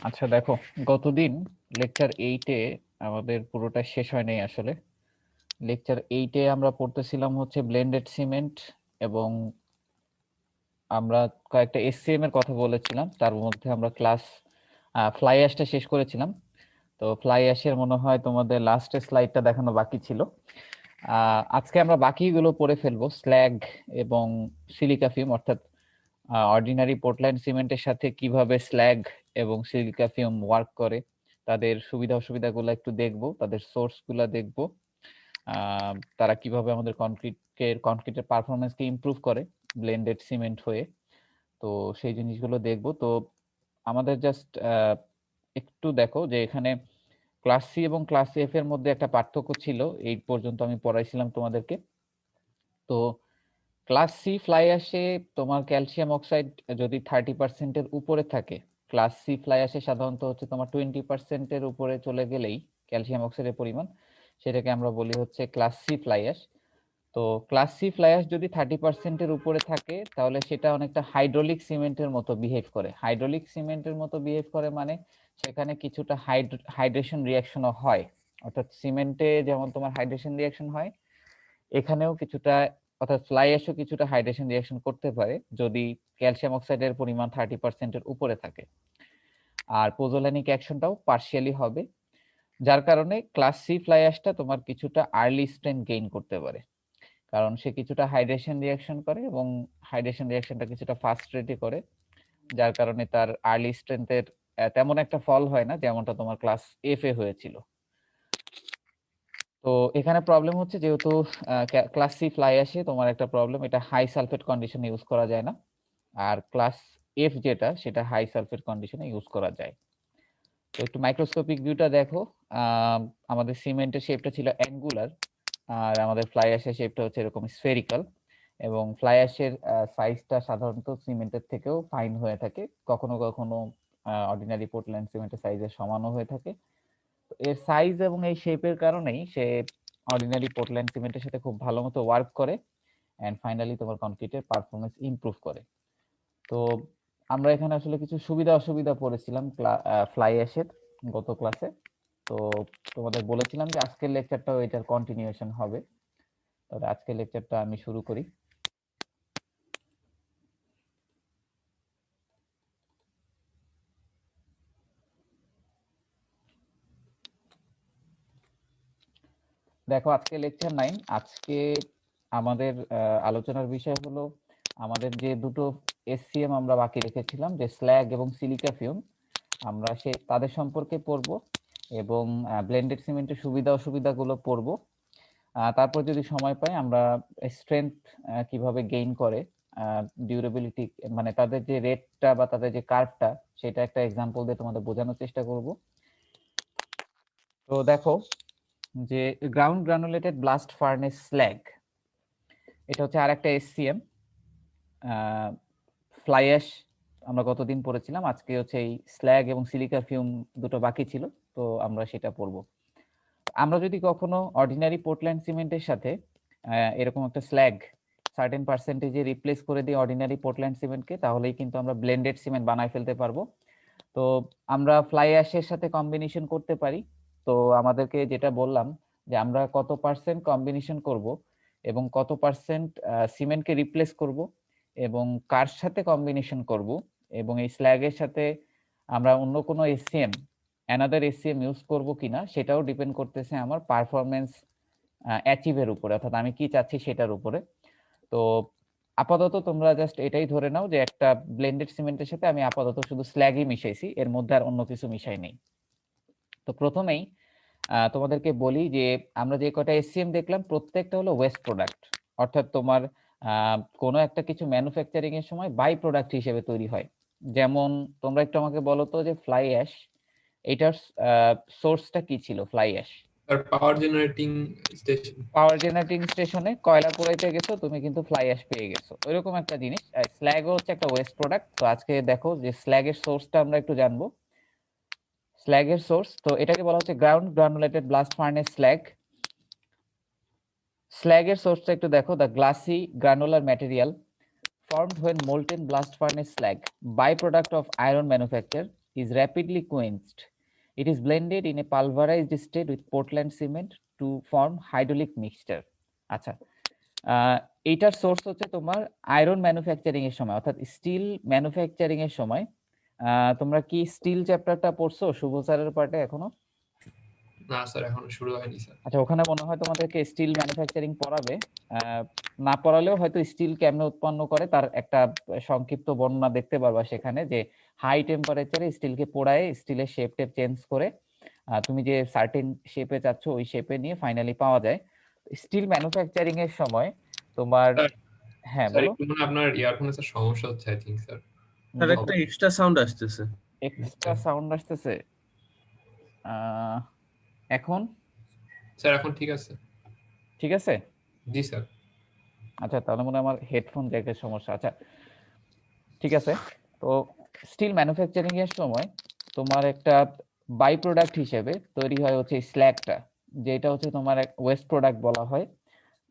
আচ্ছা দেখো, গতদিন লেকচার 8-এ আমাদের পুরোটা শেষ হয় নাই আসলে। লেকচার 8-এ আমরা পড়তেছিলাম হচ্ছে ব্লেন্ডেড সিমেন্ট, এবং আমরা কয়েকটা এসসিএম এর কথা বলেছিলাম। তার মধ্যে আমরা ক্লাস ফ্লাই অ্যাশটা শেষ করেছিলাম। তো ফ্লাই অ্যাশের মনে হয় তোমাদের লাস্টের স্লাইডটা দেখানো বাকি ছিল। আজকে আমরা বাকিগুলো পড়ে ফেলবো, স্ল্যাগ এবং সিলিকা ফিউম, অর্থাৎ অর্ডিনারি পোর্টল্যান্ড সিমেন্টের সাথে কিভাবে স্ল্যাগ এবং সিলিকা ফিউম ওয়ার্ক করে, তাদের সুবিধা অসুবিধাগুলো একটু দেখবো, তাদের সোর্সগুলো দেখবো, তারা কিভাবে আমাদের কনক্রিটের পারফরমেন্সকে ইমপ্রুভ করে ব্লেন্ডেড সিমেন্ট হয়ে। তো সেই জিনিসগুলো দেখবো। তো আমাদের জাস্ট একটু দেখো যে এখানে ক্লাস সি এবং ক্লাস এফ এর মধ্যে একটা পার্থক্য ছিল, এই পর্যন্ত আমি পড়াইছিলাম তোমাদেরকে। তো ক্লাস সি ফ্লাই অ্যাশে তোমার ক্যালসিয়াম অক্সাইড যদি 30%-এর উপরে থাকে, ক্লাস সি ফ্লাই অ্যাশে সাধারণত হচ্ছে তোমার 20%-এর উপরে চলে গেলেই ক্যালসিয়াম অক্সাইডের পরিমাণ, সেটাকে আমরা বলি হচ্ছে ক্লাস সি ফ্লাই অ্যাশ। তো ক্লাস সি ফ্লাই অ্যাশ যদি 30%-এর উপরে থাকে, তাহলে সেটা অনেকটা হাইড্রোলিক সিমেন্টের মতো বিহেভ করে। হাইড্রোলিক সিমেন্টের মতো বিহেভ করে মানে সেখানে কিছুটা হাইড্রেশন রিয়াকশনও হয়, অর্থাৎ সিমেন্টে যেমন তোমার হাইড্রেশন রিয়াকশন হয়, এখানেও কিছুটা, অর্থাৎ ফ্লাই অ্যাশও কিছুটা হাইড্রেশন রিয়াকশন করতে পারে যদি ক্যালসিয়াম অক্সাইডের পরিমাণ 30%-এর উপরে থাকে। আর পোজোল্যানিক অ্যাকশনটাও পার্শিয়ালি হবে, যার কারণে ক্লাস সি ফ্লাই অ্যাশটা তোমার কিছুটা আর্লি স্ট্রেন্থ গেইন করতে পারে, কারণ সে কিছুটা হাইড্রেশন রিয়াকশন করে এবং হাইড্রেশন রিয়াকশনটা কিছুটা ফাস্ট রেটে করে, যার কারণে তার আর্লি স্ট্রেন্থের তেমন একটা ফল হয় না, যেমনটা তোমার ক্লাস এফ এ হয়েছিল। তো এখানে প্রবলেম হচ্ছে, যেহেতু ক্লাস সি ফ্লাই অ্যাশে তোমার একটা প্রবলেম, এটা হাই সালফেট কন্ডিশনে ইউজ করা যায় না, আর ক্লাস এফ যেটা, সেটা হাই সালফেট কন্ডিশনে ইউজ করা যায়। তো একটু মাইক্রোস্কোপিক ভিউটা দেখো। আমাদের সিমেন্টের শেপটা ছিল অ্যাঙ্গুলার, আর আমাদের ফ্লাই অ্যাশের শেপটা হচ্ছে এরকম স্ফেরিক্যাল, এবং ফ্লাই অ্যাশের সাইজটা সাধারণত সিমেন্টের থেকেও ফাইন হয়ে থাকে, কখনো কখনো অর্ডিনারি পোর্টল্যান্ড সিমেন্টের সাইজের সমানও হয়ে থাকে। এর সাইজ এবং এই শেপের কারণেই সে অর্ডিনারি পোর্টল্যান্ড সিমেন্টের সাথে খুব ভালো মতো ওয়ার্ক করে, এন্ড ফাইনালি তোমার কনক্রিটের পারফরমেন্স ইমপ্রুভ করে। তো আমরা এখানে আসলে কিছু সুবিধা অসুবিধা পড়েছিলাম ফ্লাই অ্যাশের গত ক্লাসে। তো তোমাদের বলেছিলাম যে আজকের লেকচারটাও এটার কন্টিনিউয়েশন হবে। তবে আজকের লেকচারটা আমি শুরু করি। দেখো, আজকে লেকচার 9। আজকে আমাদের আলোচনার বিষয় হলো আমাদের যে দুটো এসসিএম আমরা বাকি রেখেছিলাম, যে স্ল্যাগ এবং সিলিকা ফিউম, আমরা তাদের সম্পর্কে পড়ব, এবং ব্লেন্ডেড সিমেন্টের সুবিধা অসুবিধাগুলো পড়ব। তারপর যদি সময় পাই আমরা স্ট্রেংথ কিভাবে গেইন করে, ডিউরেবিলিটি, মানে তাদের যে রেটটা বা তাদের যে কার্ভটা, সেটা একটা এক্সাম্পল দিয়ে তোমাদের বোঝানোর চেষ্টা করব। তো দেখো যে গ্রাউন্ড গ্রানুলেটেড ব্লাস্ট ফার্নেস স্ল্যাগ, এটা হচ্ছে আরেকটা এসসিএম। ফ্লাই অ্যাশ আমরা গতদিন পড়েছিলাম, আজকে হচ্ছে এই স্ল্যাগ এবং সিলিকা ফিউম দুটো বাকি ছিল, তো আমরা সেটা পড়ব। আমরা যদি কখনো অর্ডিনারি পোর্টল্যান্ড সিমেন্টের সাথে এরকম একটা স্ল্যাগ সার্টেন পার্সেন্টেজে রিপ্লেস করে দিই অর্ডিনারি পোর্টল্যান্ড সিমেন্টকে, তাহলেই কিন্তু আমরা ব্লেন্ডেড সিমেন্ট বানায় ফেলতে পারবো। তো আমরা ফ্লাই অ্যাশের সাথে কম্বিনেশন করতে পারি। তো আমাদেরকে যেটা বললাম যে আমরা কত পার্সেন্ট কম্বিনেশন করব এবং কত পার্সেন্ট সিমেন্টকে রিপ্লেস করব এবং কার সাথে কম্বিনেশন করব, এবং এই স্ল্যাগের সাথে আমরা অন্য কোনো এসসিএম, অ্যানাদার এসসিএম ইউজ করব কিনা, সেটাও ডিপেন্ড করতেছে আমার পারফরমেন্স অ্যাচিভের উপরে, অর্থাৎ আমি কি চাচ্ছি সেটার উপরে। তো আপাতত তোমরা জাস্ট এটাই ধরে নাও যে একটা ব্লেন্ডেড সিমেন্টের সাথে আমি আপাতত শুধু স্ল্যাগই মিশাইছি, এর মধ্যে আর অন্য কিছু মিশাই নেই। তো প্রথমেই তোমাদেরকে বলি যে আমরা যে কটা এসসিএম দেখলাম, প্রত্যেকটা হলো ওয়েস্ট প্রোডাক্ট, অর্থাৎ তোমার কোনো একটা কিছু ম্যানুফ্যাকচারিং এর সময় বাই প্রোডাক্ট হিসেবে তৈরি হয়। যেমন তোমরা একটু আমাকে বলো তো যে ফ্লাই অ্যাশ, এটার সোর্সটা কি ছিল? ফ্লাই অ্যাশ আর পাওয়ার জেনারেটিং স্টেশন, পাওয়ার জেনারেটিং স্টেশনে কয়লা পোড়াইতে গেছো, তুমি কিন্তু ফ্লাই অ্যাশ পেয়ে গেছো, ওইরকম একটা জিনিস। স্ল্যাগও হচ্ছে একটা ওয়েস্ট প্রোডাক্ট। তো আজকে দেখো যে স্ল্যাগের সোর্সটা আমরা একটু জানবো। স্ল্যাগের সোর্স, তো এটাকে বলা হচ্ছে গ্রাউন্ড গ্রানুলেটেড ব্লাস্ট ফার্নেস স্ল্যাগ। স্ল্যাগের সোর্সটা একটু দেখো, the glassy granular material formed when molten blast furnace slag, byproduct of iron manufacture, is rapidly quenched. It is blended in a pulverized state with Portland cement to form hydraulic mixture. আচ্ছা, এইটার source হচ্ছে তোমার iron manufacturing এর সময়, অর্থাৎ still manufacturing এর সময়। তোমরা কি স্টিল চ্যাপ্টারটা পড়ছো শুভ স্যারের পার্টে এখনো? না স্যার, এখনো শুরু হয়নি স্যার। আচ্ছা, ওখানে মনে হয় তোমাদেরকে স্টিল ম্যানুফ্যাকচারিং পড়াবে। না পড়ালেও হয়তো স্টিল কেমনে উৎপন্ন করে তার একটা সংক্ষিপ্ত বর্ণনা দেখতে পারবা সেখানে, যে হাই টেম্পারেচারে স্টিলকে পোড়ায় স্টিলের শেপ টেপ চেঞ্জ করে তুমি যে সার্টেন শেপে চাচ্ছ ওই শেপে নিয়ে ফাইনালি পাওয়া যায়। স্টিল ম্যানুফ্যাকচারিং এর সময় তোমার, হ্যাঁ স্যার বলো। একটু মনে হয় আপনার ইয়ারফোনে স্যার সমস্যা হচ্ছে, আই থিংক স্যার। স্যার একটা এক্সট্রা সাউন্ড আসতেছে। এক্সট্রা সাউন্ড আসতেছে এখন? স্যার এখন ঠিক আছে? ঠিক আছে। জি স্যার। আচ্ছা, তাহলে মনে হয় আমার হেডফোন জ্যাকের সমস্যা। আচ্ছা ঠিক আছে। তো স্টিল ম্যানুফ্যাকচারিং এর সময় তোমার একটা বাই প্রোডাক্ট হিসেবে তৈরি হয় হচ্ছে স্ল্যাগটা, যেটা হচ্ছে তোমার ওয়েস্ট প্রোডাক্ট বলা হয়।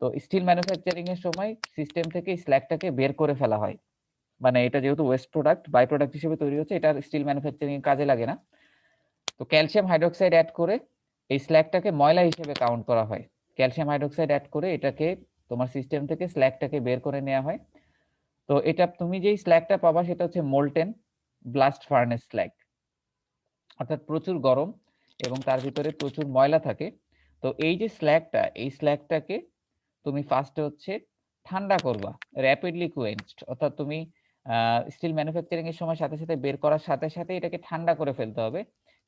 তো স্টিল ম্যানুফ্যাকচারিং এর সময় সিস্টেম থেকে স্ল্যাগটাকে বের করে ফেলা হয়, মানে এটা যেহেতু ওয়েস্ট প্রোডাক্ট বাই প্রোডাক্ট হিসেবে তৈরি হচ্ছে, এটা স্টিল ম্যানুফ্যাকচারিং এর কাজে লাগে না। তো ক্যালসিয়াম হাইড্রোক্সাইড অ্যাড করে এই স্ল্যাগটাকে ময়লা হিসেবে কাউন্ট করা হয়। ক্যালসিয়াম হাইড্রোক্সাইড অ্যাড করে এটাকে তোমার সিস্টেম থেকে স্ল্যাগটাকে বের করে নেওয়া হয়। তো এটা তুমি যেই স্ল্যাগটা পাবা সেটা হচ্ছে মোল্টেন ব্লাস্ট ফার্নেস স্ল্যাগ, অর্থাৎ প্রচুর গরম এবং তার ভিতরে প্রচুর ময়লা থাকে। তো এই যে স্ল্যাগটা, এই স্ল্যাগটাকে তুমি ফার্স্টে হচ্ছে ঠান্ডা করবা, র্যাপিডলি কুয়েঞ্চড, অর্থাৎ তুমি স্টিল ম্যানুফ্যাকচারিং এর সময় সাথে সাথে বের করার সাথে সাথে এটাকে ঠান্ডা করে ফেলতে হবে,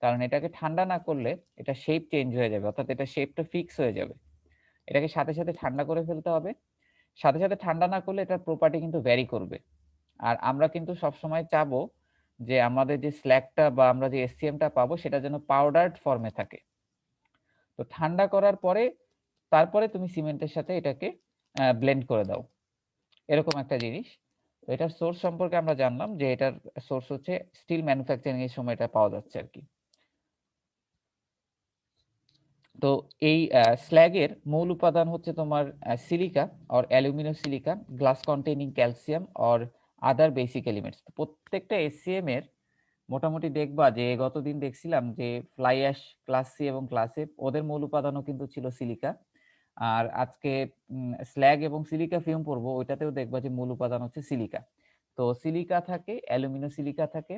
কারণ এটাকে ঠান্ডা না করলে এটা শেপ চেঞ্জ হয়ে যাবে, অর্থাৎ এটা শেপটা ফিক্স হয়ে যাবে। এটাকে সাথে সাথে ঠান্ডা করে ফেলতে হবে। সাথে সাথে ঠান্ডা না করলে এটার প্রপার্টি কিন্তু ভ্যারি করবে। আর আমরা কিন্তু সবসময় চাবো যে আমাদের যে স্ল্যাগটা বা আমরা যে এসসিএমটা পাবো সেটা যেন পাউডার্ড ফর্মে থাকে। তো ঠান্ডা করার পরে তারপরে তুমি সিমেন্টের সাথে এটাকে ব্লেন্ড করে দাও, এরকম একটা জিনিস। তো এটার সোর্স সম্পর্কে আমরা জানলাম যে এটার সোর্স হচ্ছে স্টিল ম্যানুফ্যাকচারিং এর সময় এটা পাওয়া যাচ্ছে আর কি। তো এই স্ল্যাগের মূল উপাদান হচ্ছে তোমার silica or alumino silica, glass containing calcium or other basic elements. প্রত্যেকটা এসসিএম এর মোটামুটি দেখবা যে গতদিন দেখছিলাম যে ফ্লাই অ্যাশ ক্লাস সি এবং ক্লাস এফ ওদের মূল উপাদানও কিন্তু ছিল সিলিকা। আর আজকে স্ল্যাগ এবং সিলিকা ফিল্ম পড়বো, ওইটাতেও দেখবা যে মূল উপাদান হচ্ছে সিলিকা। তো সিলিকা থাকে, অ্যালুমিনো সিলিকা থাকে,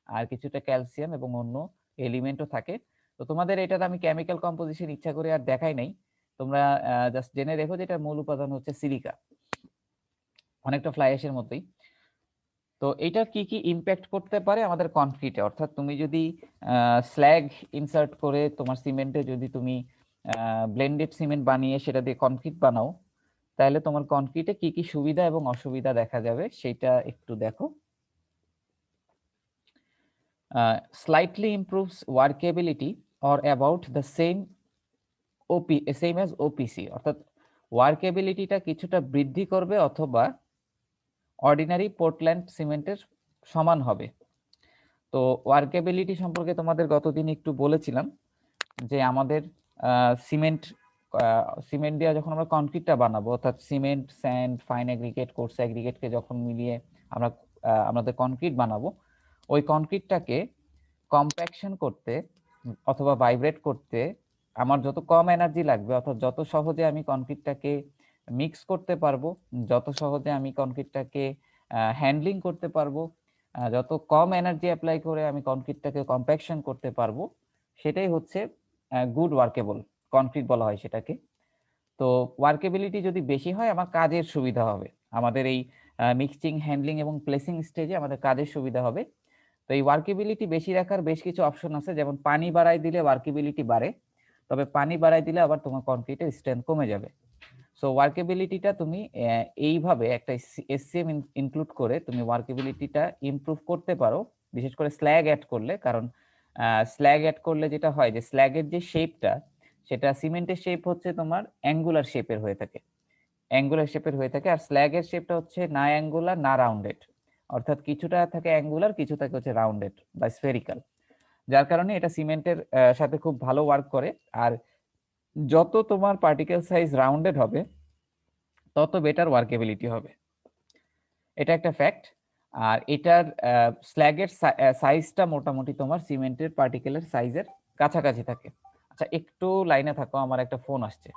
আর কিছুটা ক্যালসিয়াম এবং অন্য এলিমেন্টও থাকে। তো তোমাদের এটার আমি কেমিক্যাল কম্পোজিশন ইচ্ছা করে আর দেখাই নাই, তোমরা জাস্ট জেনে রেখো যে এটার মূল উপাদান হচ্ছে সিলিকা, অনেকটা ফ্লাই অ্যাশের মতোই। তো এটা কি কি ইম্প্যাক্ট করতে পারে আমাদের কনক্রিটে, অর্থাৎ তুমি যদি স্ল্যাগ ইনসার্ট করে তোমার সিমেন্টে যদি তুমি ব্লেন্ডেড সিমেন্ট বানিয়ে সেটা দিয়ে কনক্রিট বানাও, তাহলে তোমার কনক্রিটে কি কি সুবিধা এবং অসুবিধা দেখা যাবে সেটা একটু দেখো। Slightly improves workability or about the same as OPC, অর্থাৎ ওয়ার্কেবিলিটিটা কিছুটা বৃদ্ধি করবে অথবা অর্ডিনারি পোর্টল্যান্ড সিমেন্টের সমান হবে। তো ওয়ার্কেবিলিটি সম্পর্কে তোমাদের গতদিন একটু বলেছিলাম যে আমাদের সিমেন্ট সিমেন্ট দিয়ে যখন আমরা কনক্রিটটা বানাবো, অর্থাৎ cement, sand, fine aggregate, coarse অ্যাগ্রিগেটকে যখন মিলিয়ে আমরা আমাদের কনক্রিট বানাবো, ওই কনক্রিটটাকে কম্প্যাকশন করতে অথবা ভাইব্রেট করতে আমার যত কম এনার্জি লাগবে, অর্থাৎ যত সহজে আমি কনক্রিটটাকে মিক্স করতে পারবো, যত সহজে আমি কনক্রিটটাকে হ্যান্ডলিং করতে পারবো, যত কম এনার্জি অ্যাপ্লাই করে আমি কনক্রিটটাকে কম্প্যাকশন করতে পারবো, সেটাই হচ্ছে গুড ওয়ার্কেবল কনক্রিট বলা হয় সেটাকে। তো ওয়ার্কেবিলিটি যদি বেশি হয় আমার কাজের সুবিধা হবে, আমাদের এই মিক্সিং, হ্যান্ডলিং এবং প্লেসিং স্টেজে আমাদের কাজের সুবিধা হবে। তো এই ওয়ার্কেবিলিটি বেশি রাখার বেশ কিছু অপশন আছে, যেমন পানি বাড়াই দিলে ওয়ার্কেবিলিটি বাড়ে, তবে পানি বাড়াই দিলে আবার তোমার কনক্রিটের স্ট্রেংথ কমে যাবে। সো ওয়ার্কেবিলিটিটা তুমি এইভাবে একটা এসসিএম ইনক্লুড করে তুমি ওয়ার্কেবিলিটিটা ইমপ্রুভ করতে পারো, বিশেষ করে স্ল্যাগ অ্যাড করলে। কারণ স্ল্যাগ অ্যাড করলে যেটা হয় যে স্ল্যাগের যে শেপটা, সেটা সিমেন্টের শেপ হচ্ছে তোমার অ্যাঙ্গুলার শেপের হয়ে থাকে, অ্যাঙ্গুলার শেপের হয়ে থাকে, আর স্ল্যাগের শেপটা হচ্ছে না অ্যাঙ্গুলার না রাউন্ডেড, অর্থাৎ কিছুটা থাকে অ্যাঙ্গুলার, কিছু থাকে হচ্ছে রাউন্ডেড বা স্ফেরিক্যাল, যার কারণে এটা সিমেন্টের সাথে খুব ভালো ওয়ার্ক করে। আর যত তোমার পার্টিকেল সাইজ রাউন্ডেড হবে তত বেটার ওয়ার্কেবিলিটি হবে, এটা একটা ফ্যাক্ট। আর এটার স্ল্যাগের সাইজটা মোটামুটি তোমার সিমেন্টের পার্টিকেলের সাইজের কাছাকাছি থাকে। আচ্ছা, একটু লাইনে থাকো, আমার একটা ফোন আসছে।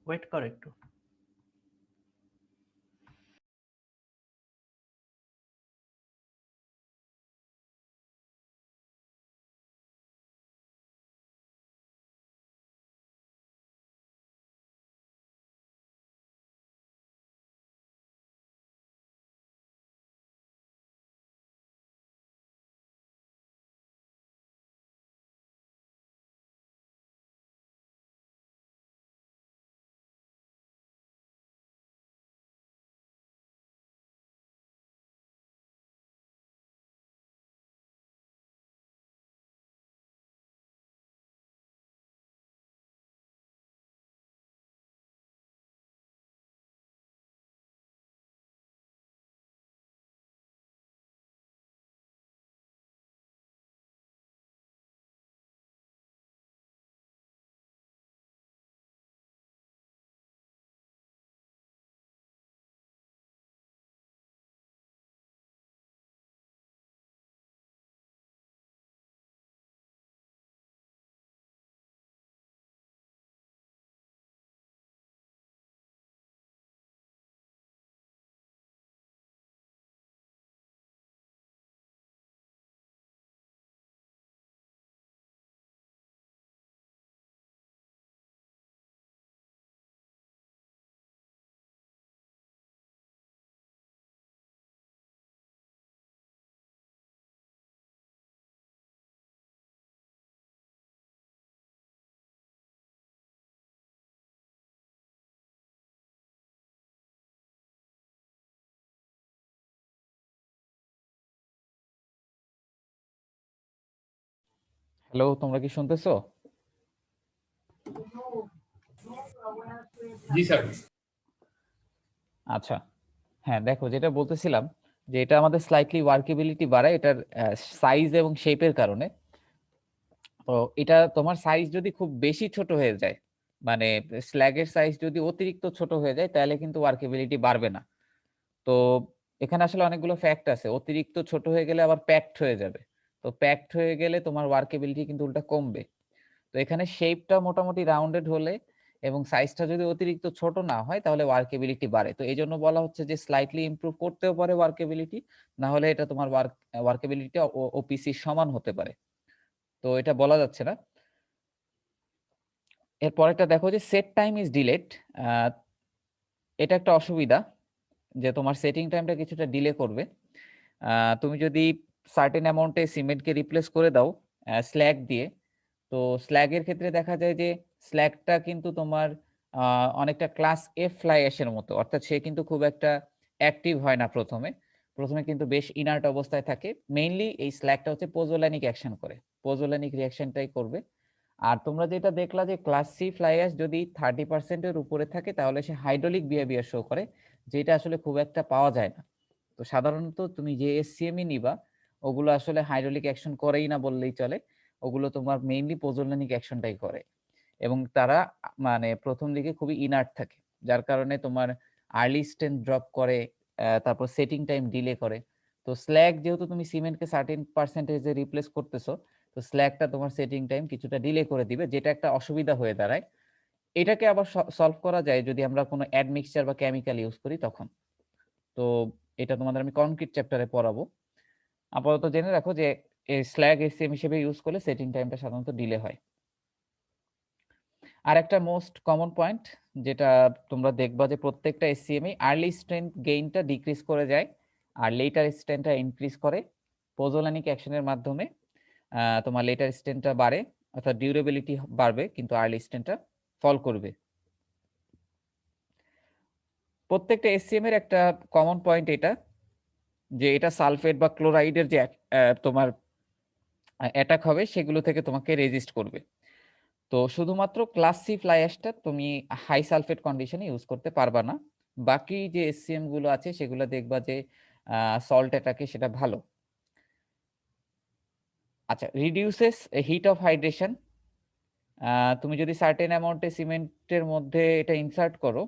ওয়েট কর একটু। হ্যালো, তোমরা কি শুনতেছো? জি স্যার। আচ্ছা, হ্যাঁ, দেখো যেটা বলতেছিলাম যে এটা আমাদের স্লাইটলি ওয়ার্কেবিলিটি বাড়ায় এটার সাইজ এবং শেপের কারণে। তো এটা তোমার সাইজ যদি খুব বেশি ছোট হয়ে যায়, মানে স্ল্যাগের সাইজ যদি অতিরিক্ত ছোট হয়ে যায়, তাহলে কিন্তু ওয়ার্কেবিলিটি বাড়বে না। তো এখানে আসলে অনেকগুলো ফ্যাক্ট আছে। অতিরিক্ত ছোট হয়ে গেলে আবার প্যাকড হয়ে যাবে। তো প্যাকড হয়ে গেলে তোমার ওয়ার্কেবিলিটি কিন্তু উল্টা কমবে। তো এখানে শেপটা মোটামুটি রাউন্ডেড হলে এবং সাইজটা যদি অতিরিক্ত ছোট না হয়, তাহলে ওয়ার্কেবিলিটি বাড়ে। তো এই জন্য বলা হচ্ছে যে স্লাইটলি ইমপ্রুভ করতেও পারে ওয়ার্কেবিলিটি, না হলে এটা তোমার ওয়ার্কেবিলিটি ওপিসি সমান হতে পারে। তো এটা বলা যাচ্ছে না। এরপরেরটা দেখো যে সেট টাইম ইজ ডিলেড। এটা একটা অসুবিধা যে তোমার সেটিং টাইমটা কিছুটা ডিলে করবে। তুমি যদি সার্টেন অ্যামাউন্টে সিমেন্টকে রিপ্লেস করে দাও স্ল্যাগ দিয়ে, তো স্ল্যাগের ক্ষেত্রে দেখা যায় যে স্ল্যাগটা কিন্তু তোমার অনেকটা ক্লাস এফ ফ্লাই অ্যাশের মতো, অর্থাৎ সে কিন্তু খুব একটা অ্যাক্টিভ হয় না প্রথমে কিন্তু বেশ ইনার্ট অবস্থায় থাকে। মেইনলি এই স্ল্যাগটা হচ্ছে পোজোল্যানিক অ্যাকশন করে, পোজোল্যানিক রিঅ্যাকশনটাই করবে। আর তোমরা যেটা দেখলা যে ক্লাস সি ফ্লাই অ্যাশ যদি 30% উপরে থাকে তাহলে সে হাইড্রোলিক বিহেভিয়ার শো করে, যেটা আসলে খুব একটা পাওয়া যায় না। তো সাধারণত তুমি যে এসসিএমই নিবা ওগুলো আসলে হাইড্রোলিক অ্যাকশন করেই না বললেই চলে, ওগুলো তোমার মেইনলি পোজোল্যানিক অ্যাকশনটাই করে এবং তারা মানে প্রথম দিকে খুবই ইনার্ট থাকে, যার কারণে তোমার আর্লি স্ট্রেন্থ ড্রপ করে, তারপর সেটিং টাইম ডিলে করে। তো স্ল্যাগ যেহেতু তুমি সিমেন্টকে সার্টেন পার্সেন্টেজে রিপ্লেস করতেছো, তো স্ল্যাগটা তোমার সেটিং টাইম কিছুটা ডিলে করে দিবে, যেটা একটা অসুবিধা হয়ে দাঁড়ায়। এটাকে আবার সলভ করা যায় যদি আমরা কোনো অ্যাড মিক্সচার বা কেমিক্যাল ইউজ করি তখন। তো এটা তোমাদের আমি কনক্রিট চ্যাপ্টারে পড়াবো। আপাতত জেনে রাখো যে স্ল্যাগ এসএম হিসেবে ইউজ করলে সেটিং টাইমটা সাধারণত ডিলে হয়। আর একটা মোস্ট কমন পয়েন্ট যেটা তোমরা দেখবা যে প্রত্যেকটা এসসিএম আর্লি স্ট্রেন্থ গেইনটা ডিক্রিজ করে যায় আর লেটার স্ট্রেন্থটা ইনক্রিজ করে। পোজোল্যানিক অ্যাকশনের মাধ্যমে তোমার লেটার স্ট্রেন্থটা বাড়ে, অর্থাৎ ডিউরেবিলিটি বাড়বে, কিন্তু আর্লি স্ট্রেন্থটা ফল করবে। প্রত্যেকটা এসসিএম এর একটা কমন পয়েন্ট এটা যে এটা সালফেট বা ক্লোরাইডের যে তোমার অ্যাটাক হবে সেগুলো থেকে তোমাকে রেজিস্ট করবে। তো শুধুমাত্র ক্লাস সি ফ্লাই অ্যাশটা তুমি হাই সালফেট কন্ডিশনে ইউজ করতে পারবা না। বাকি যে এসসিএম গুলো আছে সেগুলো দেখবা যে সল্ট অ্যাটাকে সেটা ভালো। আচ্ছা, রিডিউসেস হিট অফ হাইড্রেশন। তুমি যদি সার্টেন অ্যামাউন্টে সিমেন্টের মধ্যে এটা ইনসার্ট করো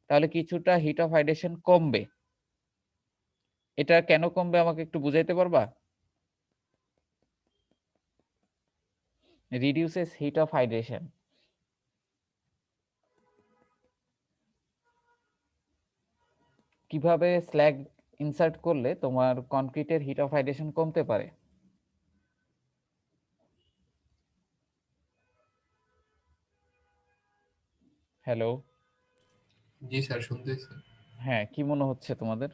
তাহলে কিছুটা হিট অফ হাইড্রেশন কমবে। এটা কেন কমবে আমাকে একটু বুঝাইতে পারবা? রিডিউসেস হিট অফ হাইড্রেশন কিভাবে স্ল্যাগ ইনসার্ট করলে তোমার কনক্রিটের হিট অফ হাইড্রেশন কমতে পারে? হ্যালো, জি স্যার, শুনতেছি। হ্যাঁ, কি মনে হচ্ছে তোমাদের?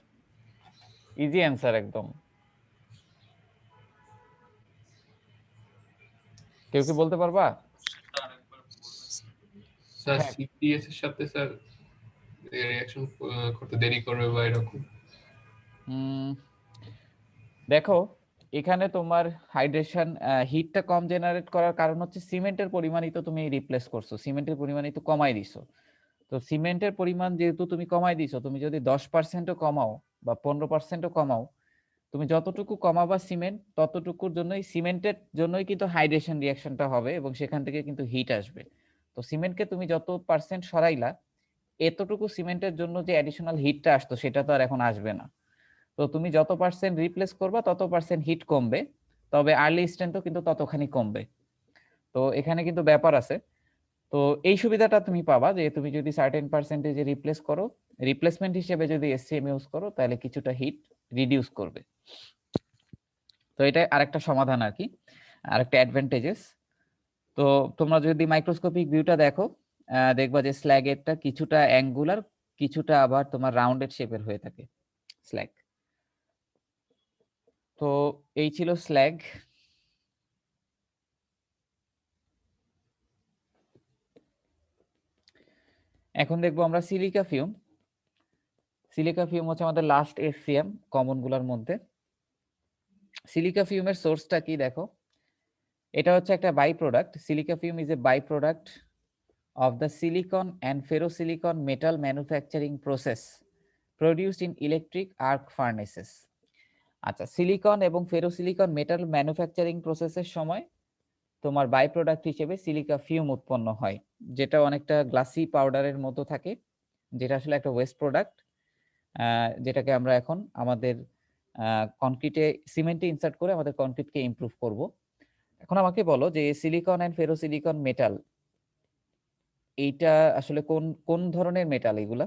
ইজি অ্যান্সার একদম। কেউ কি বলতে পারবা? স্যার হ্যাঁ। সিপিএস এর সাথে স্যার রিঅ্যাকশন করতে দেরি করবে বা এরকম? দেখো, এখানে তোমার হাইড্রেশন হিটটা কম জেনারেট করার কারণ হচ্ছে সিমেন্টের পরিমাণই তো তুমি রিপ্লেস করছো, সিমেন্টের পরিমাণই তো কমাই দিছো। তো সিমেন্টের পরিমাণ যেহেতু তুমি কমাই দিছো, তুমি যদি 10%ও কমাও বা 15%ও কমাও, তুমি যতটুকু কমাবা সিমেন্ট ততটুকুর জন্যই সিমেন্টের জন্যই কিন্তু হাইড্রেশন রিঅ্যাকশনটা হবে এবং সেখান থেকে কিন্তু হিট আসবে। তো সিমেন্টকে তুমি যত পার্সেন্ট সরাইলা এতটুকু সিমেন্টের জন্য যে অ্যাডিশনাল হিটটা আসতো সেটা তো আর এখন আসবে না। তো তুমি যত পার্সেন্ট রিপ্লেস করবা তত পার্সেন্ট হিট কমবে, তবে আর্লি স্ট্রেন্থও কিন্তু ততখানি কমবে। তো এখানে কিন্তু ব্যাপার আছে। তো এই সুবিধাটা তুমি পাবা যে তুমি যদি সার্টেন পার্সেন্টেজে রিপ্লেস করো, রিপ্লেসমেন্ট হিসেবে যদি এসসিএম ইউজ করো তাহলে কিছুটা হিট রিডিউস করবে। তো এটা আরেকটা সমাধান আর কি, আরেকটা অ্যাডভান্টেজেস। তো তোমরা যদি মাইক্রোস্কোপিক ভিউটা দেখো দেখবা যে স্ল্যাগেরটা কিছুটা অ্যাঙ্গুলার, কিছুটা আবার তোমার রাউন্ডেড শেপের হয়ে থাকে স্ল্যাগ। তো এই ছিল স্ল্যাগ। এখন দেখবো আমরা সিলিকা ফিউম। সিলিকা ফিউম হচ্ছে আমাদের লাস্ট এসসিএম কমন গুলার মধ্যে। সিলিকা ফিউমের সোর্সটা কি দেখো, এটা হচ্ছে একটা by product. Silica fume is a by product of the silicon and ferrosilicon metal manufacturing process produced in electric arc furnaces. আচ্ছা, সিলিকন এবং ফেরোসিলিকন মেটাল ম্যানুফ্যাকচারিং প্রসেসের সময় তোমার বাই প্রোডাক্ট হিসেবে সিলিকা ফিউম উৎপন্ন হয়, যেটা অনেকটা গ্লাসি পাউডারের মতো থাকে, যেটা আসলে একটা ওয়েস্ট প্রোডাক্ট, যেটাকে আমরা এখন আমাদের কনক্রিটে সিমেন্টে ইনসার্ট করে আমাদের কনক্রিটকে ইমপ্রুভ করব। এখন আমাকে বলো যে সিলিকন অ্যান্ড ফেরোসিলিকন মেটাল এইটা আসলে কোন কোন ধরনের মেটাল এগুলা?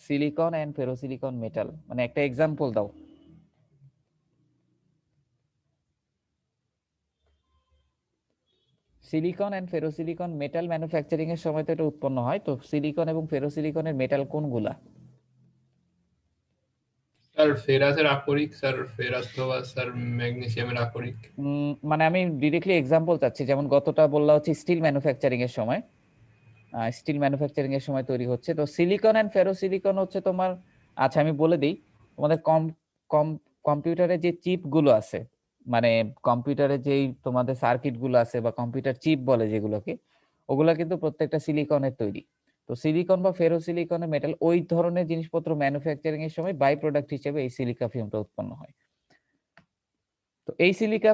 সিলিকন এন্ড ফেরোসিলিকন মেটাল মানে একটা এক্সাম্পল দাও। Silicon and ferrosilicon metal manufacturing এর সময় তো এটা উৎপন্ন হয়। তো সিলিকন এবং ফেরোসিলিকনের মেটাল কোনগুলা? স্যার ফেরাসের আকরিক, স্যার ফেরাস অথবা স্যার ম্যাগনেসিয়ামের আকরিক। মানে আমি ডিরেক্টলি এক্সাম্পল চাচ্ছি, যেমন গতটা বললা হচ্ছে স্টিল ম্যানুফ্যাকচারিং এর সময়, স্টিল ম্যানুফ্যাকচারিং এর সময় তৈরি হচ্ছে। তো সিলিকন এন্ড ফেরোসিলিকন হচ্ছে তোমার, আচ্ছা আমি বলে দিই, তোমাদের কম্পিউটারে যে চিপ গুলো আছে, মানে কম্পিউটারে যেই তোমাদের সার্কিট গুলো আছে বা কম্পিউটার চিপ বলে যেগুলোকে, ওগুলা কিন্তু প্রত্যেকটা সিলিকনের তৈরি। তো সিলিকন বা ফেরোসিলিকনের মেটাল ওই ধরনের জিনিসপত্র ম্যানুফ্যাকচারিং এর সময় বাই প্রোডাক্ট হিসেবে এই সিলিকা ফিউমটা উৎপন্ন হয়। তো এই সিলিকা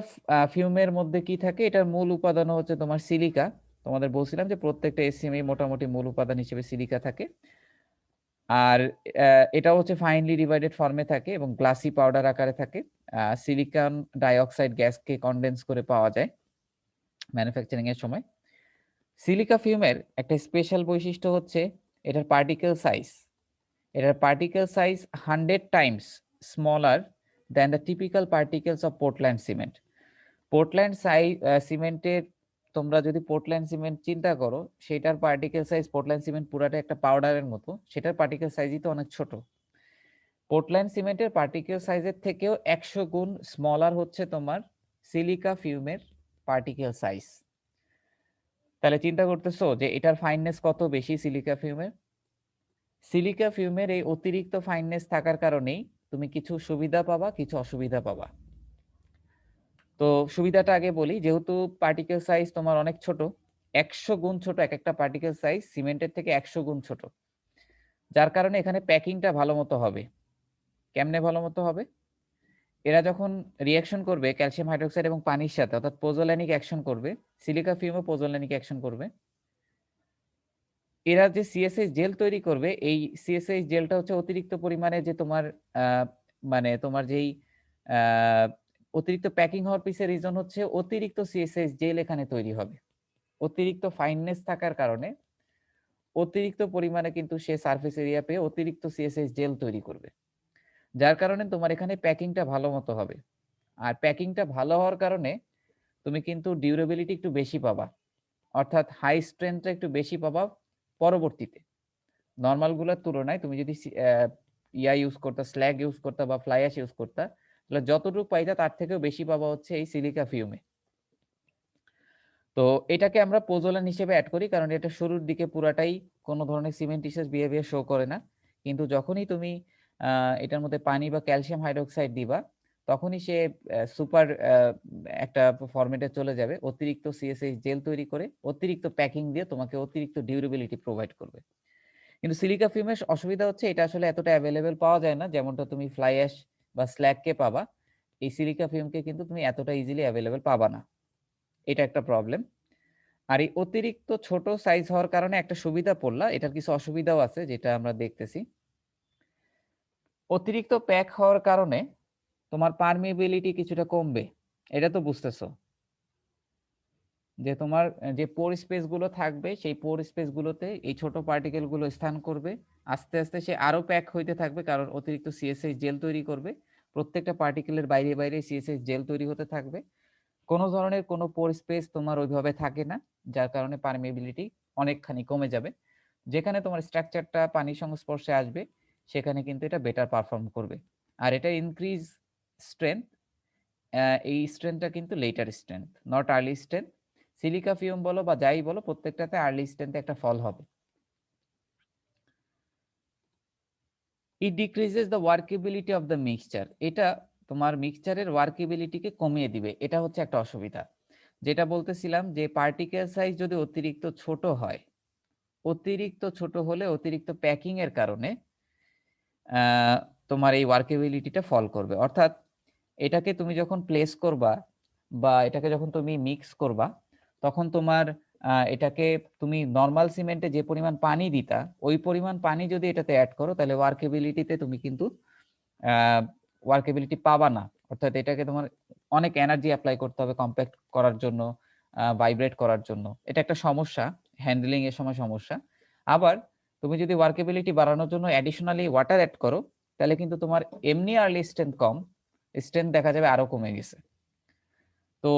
ফিউমের মধ্যে কি থাকে? এটার মূল উপাদান হচ্ছে তোমার সিলিকা। তোমাদের বলছিলাম যে প্রত্যেকটা এসএমই মোটামুটি মূল উপাদান হিসেবে সিলিকা থাকে। আর এটা হচ্ছে ফাইনলি ডিভাইডেড ফর্মে থাকে এবং গ্লাসি পাউডার আকারে থাকে। সিলিকন ডাইঅক্সাইড গ্যাসকে কনডেন্স করে পাওয়া যায় ম্যানুফ্যাকচারিং এর সময়। সিলিকা ফিউমের একটা স্পেশাল বৈশিষ্ট্য হচ্ছে এটার পার্টিকেল সাইজ। এটার particle size 100 Times smaller than the typical particles of Portland cement. Portland সিমেন্টের, তোমরা যদি পোর্টল্যান্ড সিমেন্ট চিন্তা করো, সেটার পার্টিকেল সাইজ, পোর্টল্যান্ড সিমেন্ট পুরাটা একটা পাউডারের মতো, সেটার পার্টিকেল সাইজই তো অনেক ছোট। পোর্টল্যান্ড সিমেন্টের পার্টিকেল সাইজের থেকেও 100 গুণ স্মলার হচ্ছে তোমার সিলিকা ফিউমের পার্টিকেল সাইজ। তাহলে চিন্তা করতেছো যে এটার ফাইননেস কত বেশি সিলিকা ফিউমের। সিলিকা ফিউমের এই অতিরিক্ত ফাইননেস থাকার কারণেই তুমি কিছু সুবিধা পাবা, কিছু অসুবিধা পাবা। তো সুবিধাটা আগে বলি, যেহেতু পার্টিকেল সাইজ তোমার অনেক ছোট, 100 গুণ ছোট, এক একটা পার্টিকেল সাইজ সিমেন্টের থেকে 100 গুণ ছোট, যার কারণে এখানে প্যাকিংটা ভালো মতো হবে। কেমনে ভালো মতো হবে? এরা যখন রিঅ্যাকশন করবে ক্যালসিয়াম হাইড্রোক্সাইড এবং পানির সাথে, অর্থাৎ পোজোল্যানিক অ্যাকশন করবে, সিলিকা ফিউমও পোজোল্যানিক অ্যাকশন করবে। এরা যে সিএসএইচ জেল তৈরি করবে, এই সিএসএইচ জেলটা হচ্ছে অতিরিক্ত পরিমাণে যে তোমার মানে তোমার যেই অতিরিক্ত প্যাকিং হওয়ার পিছনে রিজন হচ্ছে অতিরিক্ত সিএসএইচ জেল এখানে তৈরি হবে। অতিরিক্ত ফাইননেস থাকার কারণে অতিরিক্ত পরিমাণে কিন্তু সে সারফেস এরিয়া পেয়ে অতিরিক্ত সিএসএইচ জেল তৈরি করবে, যার কারণে তোমার এখানে প্যাকিংটা ভালো মতো হবে। আর প্যাকিংটা ভালো হওয়ার কারণে তুমি কিন্তু ডিউরেবিলিটি একটু বেশি পাবা, অর্থাৎ হাই স্ট্রেংথটা একটু বেশি পাবা পরবর্তীতে নর্মাল গুলোর তুলনায়। তুমি যদি ইউজ করতা, স্ল্যাগ ইউজ করতা বা ফ্লাই অ্যাশ ইউজ করতা, তাহলে যতটুকু পাইতা তার থেকেও বেশি পাবা হচ্ছে এই সিলিকা ফিউমে। তো এটাকে আমরা পোজোলান হিসেবে অ্যাড করি, কারণ এটা শুরুর দিকে পুরাটাই কোনো ধরনের সিমেন্টিশিয়াস বিহেভিয়ার শো করে না, কিন্তু যখনই তুমি এটার মধ্যে পানি বা ক্যালসিয়াম হাইড্রোক্সাইড দিবা, তখনই সে সুপার একটা ফরম্যাটে চলে যাবে, অতিরিক্ত সিএসএইচ জেল তৈরি করে অতিরিক্ত প্যাকিং দিয়ে তোমাকে অতিরিক্ত ডিউরেবিলিটি প্রোভাইড করবে। কিন্তু সিলিকা ফিউমের অসুবিধা হচ্ছে এটা আসলে এতটা অ্যাভেলেবেল পাওয়া যায় না, যেমনটা তুমি ফ্লাই অ্যাশ বা স্ল্যাগকে পাবা, এই সিলিকা ফিউমকে কিন্তু তুমি এতটা ইজিলি অ্যাভেলেবেল পাবা না। এটা একটা প্রবলেম। আর এই অতিরিক্ত ছোট সাইজ হওয়ার কারণে একটা সুবিধা পড়লা, এটার কিছু অসুবিধাও আছে যেটা আমরা দেখতেছি। অতিরিক্ত প্যাক হওয়ার কারণে তোমার পারমিএবিলিটি কিছুটা কমবে, এটা তো বুঝতেছো যে তোমার যে পোর স্পেস গুলো থাকবে, সেই পোর স্পেস গুলোতে এই ছোট পার্টিকেল গুলো স্থান করবে, আস্তে আস্তে সে আরো প্যাক হইতে থাকবে, কারণ অতিরিক্ত সিএসএইচ জেল তৈরি করবে, প্রত্যেকটা পার্টিকেলের বাইরে বাইরে সিএসএইচ জেল তৈরি হতে থাকবে, কোনো ধরনের কোনো পোর স্পেস তোমার ওইভাবে থাকে না, যার কারণে পারমিএবিলিটি অনেকখানি কমে যাবে। যেখানে তোমার স্ট্রাকচারটা পানির সংস্পর্শে আসবে সেখানে কিন্তু এটা বেটার পারফর্ম করবে। আর এটা ইনক্রিজ স্ট্রেংথ, এই স্ট্রেংথটা কিন্তু letter strength, not early strength. Silica fume বলো বা যাই বলো, প্রত্যেকটাতে আর্লি স্ট্রেংথে একটা ফল হবে। It decreases the workability of the mixture, এটা তোমার মিক্সচারের ওয়ার্কেবিলিটিকে কমিয়ে দিবে, এটা হচ্ছে একটা অসুবিধা। যেটা বলতেছিলাম যে পার্টিকেল সাইজ যদি অতিরিক্ত ছোট হয়, অতিরিক্ত ছোট হলে অতিরিক্ত প্যাকিং এর কারণে তোমার এই ওয়ার্কেবিলিটিটা ফল করবে। অর্থাৎ এটাকে তুমি যখন প্লেস করবা বা এটাকে যখন তুমি মিক্স করবা, তখন তোমার এটাকে তুমি নর্মাল সিমেন্টে যে পরিমাণ পানি দিতা, ওই পরিমাণ পানি যদি এটাতে অ্যাড করো, তাহলে ওয়ার্কেবিলিটিতে তুমি কিন্তু ওয়ার্কেবিলিটি পাবা না। অর্থাৎ এটাকে তোমার অনেক এনার্জি অ্যাপ্লাই করতে হবে কম্প্যাক্ট করার জন্য, ভাইব্রেট করার জন্য, এটা একটা সমস্যা, হ্যান্ডলিং এর সময় সমস্যা। আবার তুমি যদি ওয়ার্কেবিলিটি বাড়ানোর জন্য অ্যাডিশনালি ওয়াটার অ্যাড করো, তাহলে কিন্তু তোমার এমনি আর্লি স্ট্রেংথ কম, স্ট্রেংথ দেখা যাবে আরো কমে গেছে। তো তো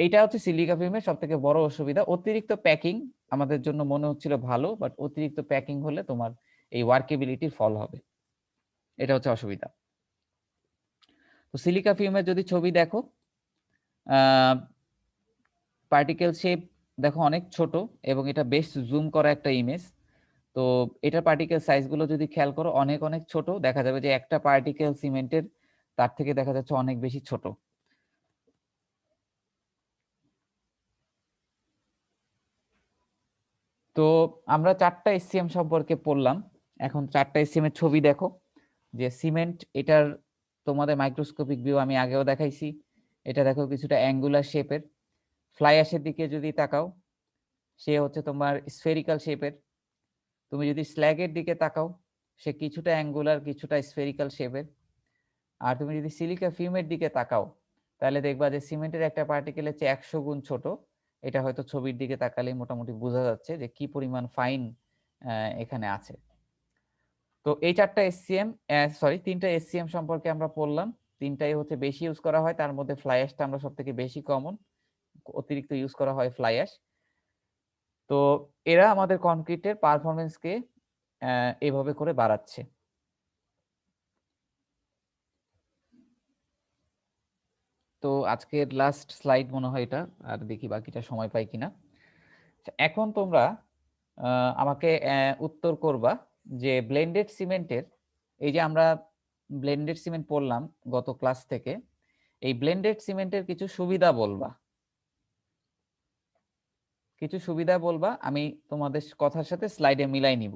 এইটা হচ্ছে সিলিকা ফিল্মের সব থেকে বড় অসুবিধা। অতিরিক্ত প্যাকিং আমাদের জন্য মনে হচ্ছিল ভালো, বাট অতিরিক্ত প্যাকিং হলে তোমার এই ওয়ার্কেবিলিটির ফল হবে, এটা হচ্ছে অসুবিধা। তো সিলিকা ফিল্মের যদি ছবি দেখো, পার্টিকেল শেপ দেখো অনেক ছোট, এবং এটা বেশ জুম করা একটা ইমেজ। তো এটার পার্টিকেল সাইজগুলো যদি খেয়াল করো অনেক অনেক ছোট, দেখা যাবে যে একটা পার্টিকেল সিমেন্টের তার থেকে দেখা যাচ্ছে অনেক বেশি ছোট। তো আমরা 4টা এসসিএম সম্পর্কে পড়লাম। এখন 4টা এসসিএম এর ছবি দেখো, যে সিমেন্ট এটার তোমাদের মাইক্রোস্কোপিক ভিউ আমি আগেও দেখাইছি। এটা দেখো কিছুটা অ্যাঙ্গুলার শেপের। ফ্লাই অ্যাশের দিকে যদি তাকাও, সে হচ্ছে তোমার স্ফেরিক্যাল শেপের। তুমি যদি স্ল্যাগের দিকে তাকাও, সে কিছুটা অ্যাঙ্গুলার কিছুটা স্ফেরিক্যাল শেপের। আর তুমি যদি সিলিকা ফিল্মের দিকে তাকাও, তাহলে দেখবা যে সিমেন্টের একটা পার্টিকেলের চেয়ে 100 গুণ ছোট। এটা হয়তো ছবির দিকে তাকালেই মোটামুটি বোঝা যাচ্ছে যে কি পরিমাণ ফাইন এখানে আছে। তো এই 4টা এসসিএম, সরি 3টা এসসিএম সম্পর্কে আমরা পড়লাম। 3টাই হচ্ছে বেশি ইউজ করা হয়, তার মধ্যে ফ্লাই অ্যাশটা আমরা সব থেকে বেশি কমন, অতিরিক্ত ইউজ করা হয় ফ্লাই অ্যাশ। তো এরা আমাদের কনক্রিটের পারফরমেন্সকে এভাবে করে বাড়াচ্ছে। তো আজকের লাস্ট স্লাইড মনে হয় এটা, আর দেখি বাকিটা সময় পাই কিনা। এখন তোমরা আমাকে উত্তর করবা যে ব্লেন্ডেড সিমেন্টের, এই যে আমরা ব্লেন্ডেড সিমেন্ট পড়লাম গত ক্লাস থেকে, এই ব্লেন্ডেড সিমেন্টের কিছু সুবিধা বলবা, কিছু সুবিধা বলবা, আমি তোমাদের কথার সাথে স্লাইডে মিলাই নিব।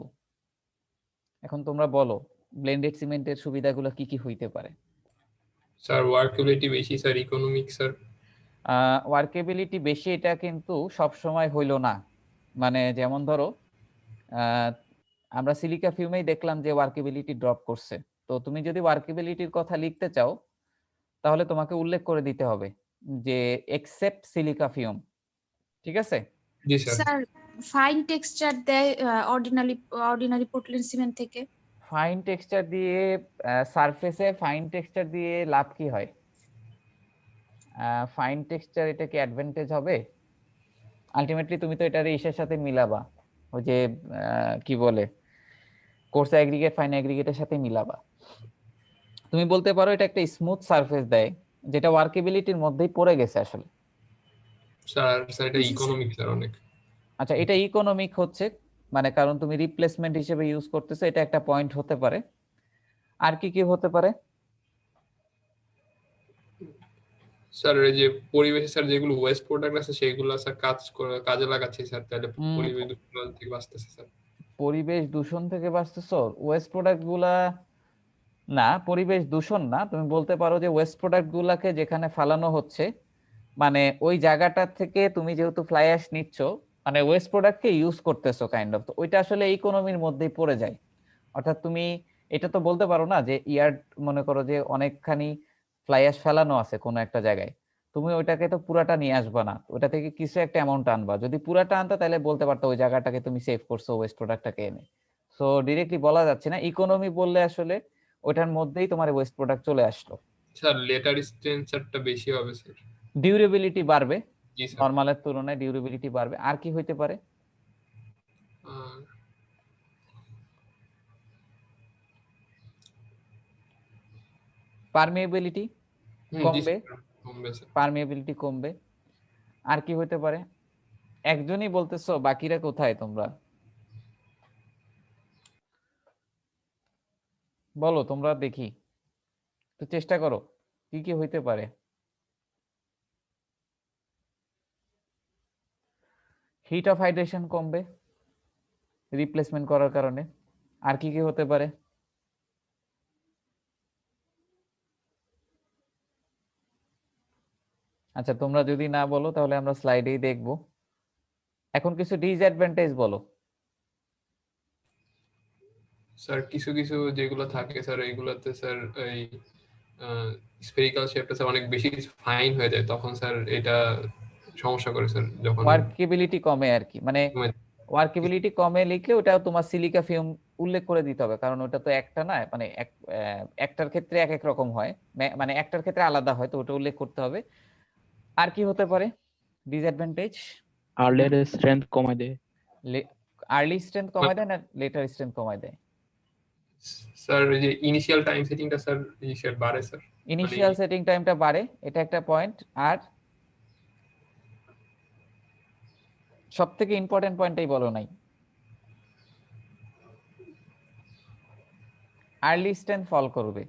এখন তোমরা বলো ব্লেন্ডেড সিমেন্টের সুবিধাগুলো কি কি হইতে পারে। স্যার ওয়ার্কেবিলিটি বেশি, স্যার ইকোনমিক, স্যার। ওয়ার্কেবিলিটি বেশি এটা কিন্তু সব সময় হইলো না। মানে যেমন ধরো আমরা সিলিকা ফিউমেই দেখলাম যে ওয়ার্কেবিলিটি ড্রপ করছে। তো তুমি যদি ওয়ার্কেবিলিটির কথা লিখতে চাও, তাহলে তোমাকে উল্লেখ করে দিতে হবে যে এক্সেপ্ট সিলিকা ফিউম, ঠিক আছে? জি স্যার। স্যার ফাইন টেক্সচার দেয় অর্ডিনারি পোর্টল্যান্ড সিমেন্ট থেকে। ফাইন টেক্সচার দিয়ে সারফেসে ফাইন টেক্সচার দিয়ে লাভ কি হয়? ফাইন টেক্সচার এটা কি অ্যাডভান্টেজ হবে? আলটিমেটলি তুমি তো এটার ইসের সাথে মিলাবা, ওই যে কি বলে কোর্স অ্যাগ্রিগেট ফাইন অ্যাগ্রিগেটের সাথে মিলাবা। তুমি বলতে পারো এটা একটা স্মুথ সারফেস দেয়, যেটা ওয়ার্কেবিলিটির মধ্যেই পড়ে গেছে আসলে। স্যার এটা ইকোনমিক স্যার অনেক। আচ্ছা, এটা ইকোনমিক হচ্ছে মানে কারণ তুমি রিপ্লেসমেন্ট হিসেবে ইউজ করতেছো, এটা একটা পয়েন্ট হতে পারে। আর কি কি হতে পারে? স্যার এই যে পরিবেশে স্যার যেগুলো ওয়েস্ট প্রোডাক্ট আছে সেগুলো স্যার কাজে লাগাচ্ছি স্যার, তাহলে পরিবেশ দূষণ থেকে বাঁচতেছে স্যার। পরিবেশ দূষণ থেকে বাঁচতেছো? ওয়েস্ট প্রোডাক্ট গুলা না, পরিবেশ দূষণ না। তুমি বলতে পারো যে ওয়েস্ট প্রোডাক্ট গুলাকে যেখানে ফালানো হচ্ছে, মানে ওই জায়গাটা থেকে তুমি যেহেতু ফ্লাই অ্যাশ নিচ্ছ, মানে ওয়েস্ট প্রোডাক্টকে ইউজ করতেছো কাইন্ড অফ, তো ওইটা আসলে ইকোনমির মধ্যেই পড়ে যায়। অর্থাৎ তুমি এটা তো বলতে পারো না যে ইয়ার্ড, মনে করো যে অনেকখানি ফ্লাই অ্যাশ ফেলানো আছে কোনো একটা জায়গায়, তুমি ওইটাকে তো পুরাটা নিয়ে আসবা না, ওটা থেকে কিছু একটা অ্যামাউন্ট আনবা। যদি পুরাটা আনতা তাহলে বলতে পারতো ওই জায়গাটাকে তুমি সেভ করছো ওয়েস্ট প্রোডাক্টটাকে এনে। সো ডিরেক্টলি বলা যাচ্ছে না, ইকোনমি বললে আসলে ওটার মধ্যেই তোমার ওয়েস্ট প্রোডাক্ট চলে আসলো। স্যার লেটার স্ট্রেনচারটা বেশি হবে স্যার। ডিউরেবিলিটি বাড়বে, জি স্যার। নরমালের তুলনায় ডিউরেবিলিটি বাড়বে। আর কি হইতে পারে? পারমিয়েবিলিটি কমবে, পারমিয়েবিলিটি কমবে। আর কি হইতে পারে? একজনই বলতেছো, বাকিরা কোথায় তোমরা? বলো তোমরা, দেখি তো, চেষ্টা করো কি কি হইতে পারে। হিট অফ হাইড্রেশন কমবে রিপ্লেসমেন্ট করার কারণে। আর কি কি হতে পারে? আচ্ছা, তোমরা যদি না বলো তাহলে আমরা স্লাইডেই দেখবো। এখন কিছু ডিসঅ্যাডভান্টেজ বলো। স্যার কিছু কিছু যেগুলো থাকে স্যার এইগুলোতে স্যার এই স্ফেরিক্যাল শেপটা স্যার অনেক বেশি ফাইন হয়ে যায়, তখন স্যার এটা সমস্যা করে স্যার। যখন ওয়ার্কেবিলিটি কমে আর কি, মানে ওয়ার্কেবিলিটি কমে লিখলে ওটা তোমার সিলিকা ফিল্ম উল্লেখ করে দিতে হবে, কারণ ওটা তো একটা না, মানে একটার ক্ষেত্রে এক এক রকম হয়, মানে একটার ক্ষেত্রে আলাদা হয়, তো ওটা উল্লেখ করতে হবে। আর কি হতে পারে ডিসঅ্যাডভান্টেজ? আর্লিয়ার স্ট্রেংথ কমায় দেয়। আর্লি স্ট্রেংথ কমায় দেয় না লেটার স্ট্রেংথ কমায় দেয়? স্যার এই যে ইনিশিয়াল টাইম সেটিংটা স্যার ইসের বাড়ে স্যার, ইনিশিয়াল সেটিং টাইমটা বাড়ে, এটা একটা পয়েন্ট। আর সবথেকে ইম্পর্টেন্ট পয়েন্টটাই বলো নাই, আর্লি স্ট্রেংথ ফল করবে,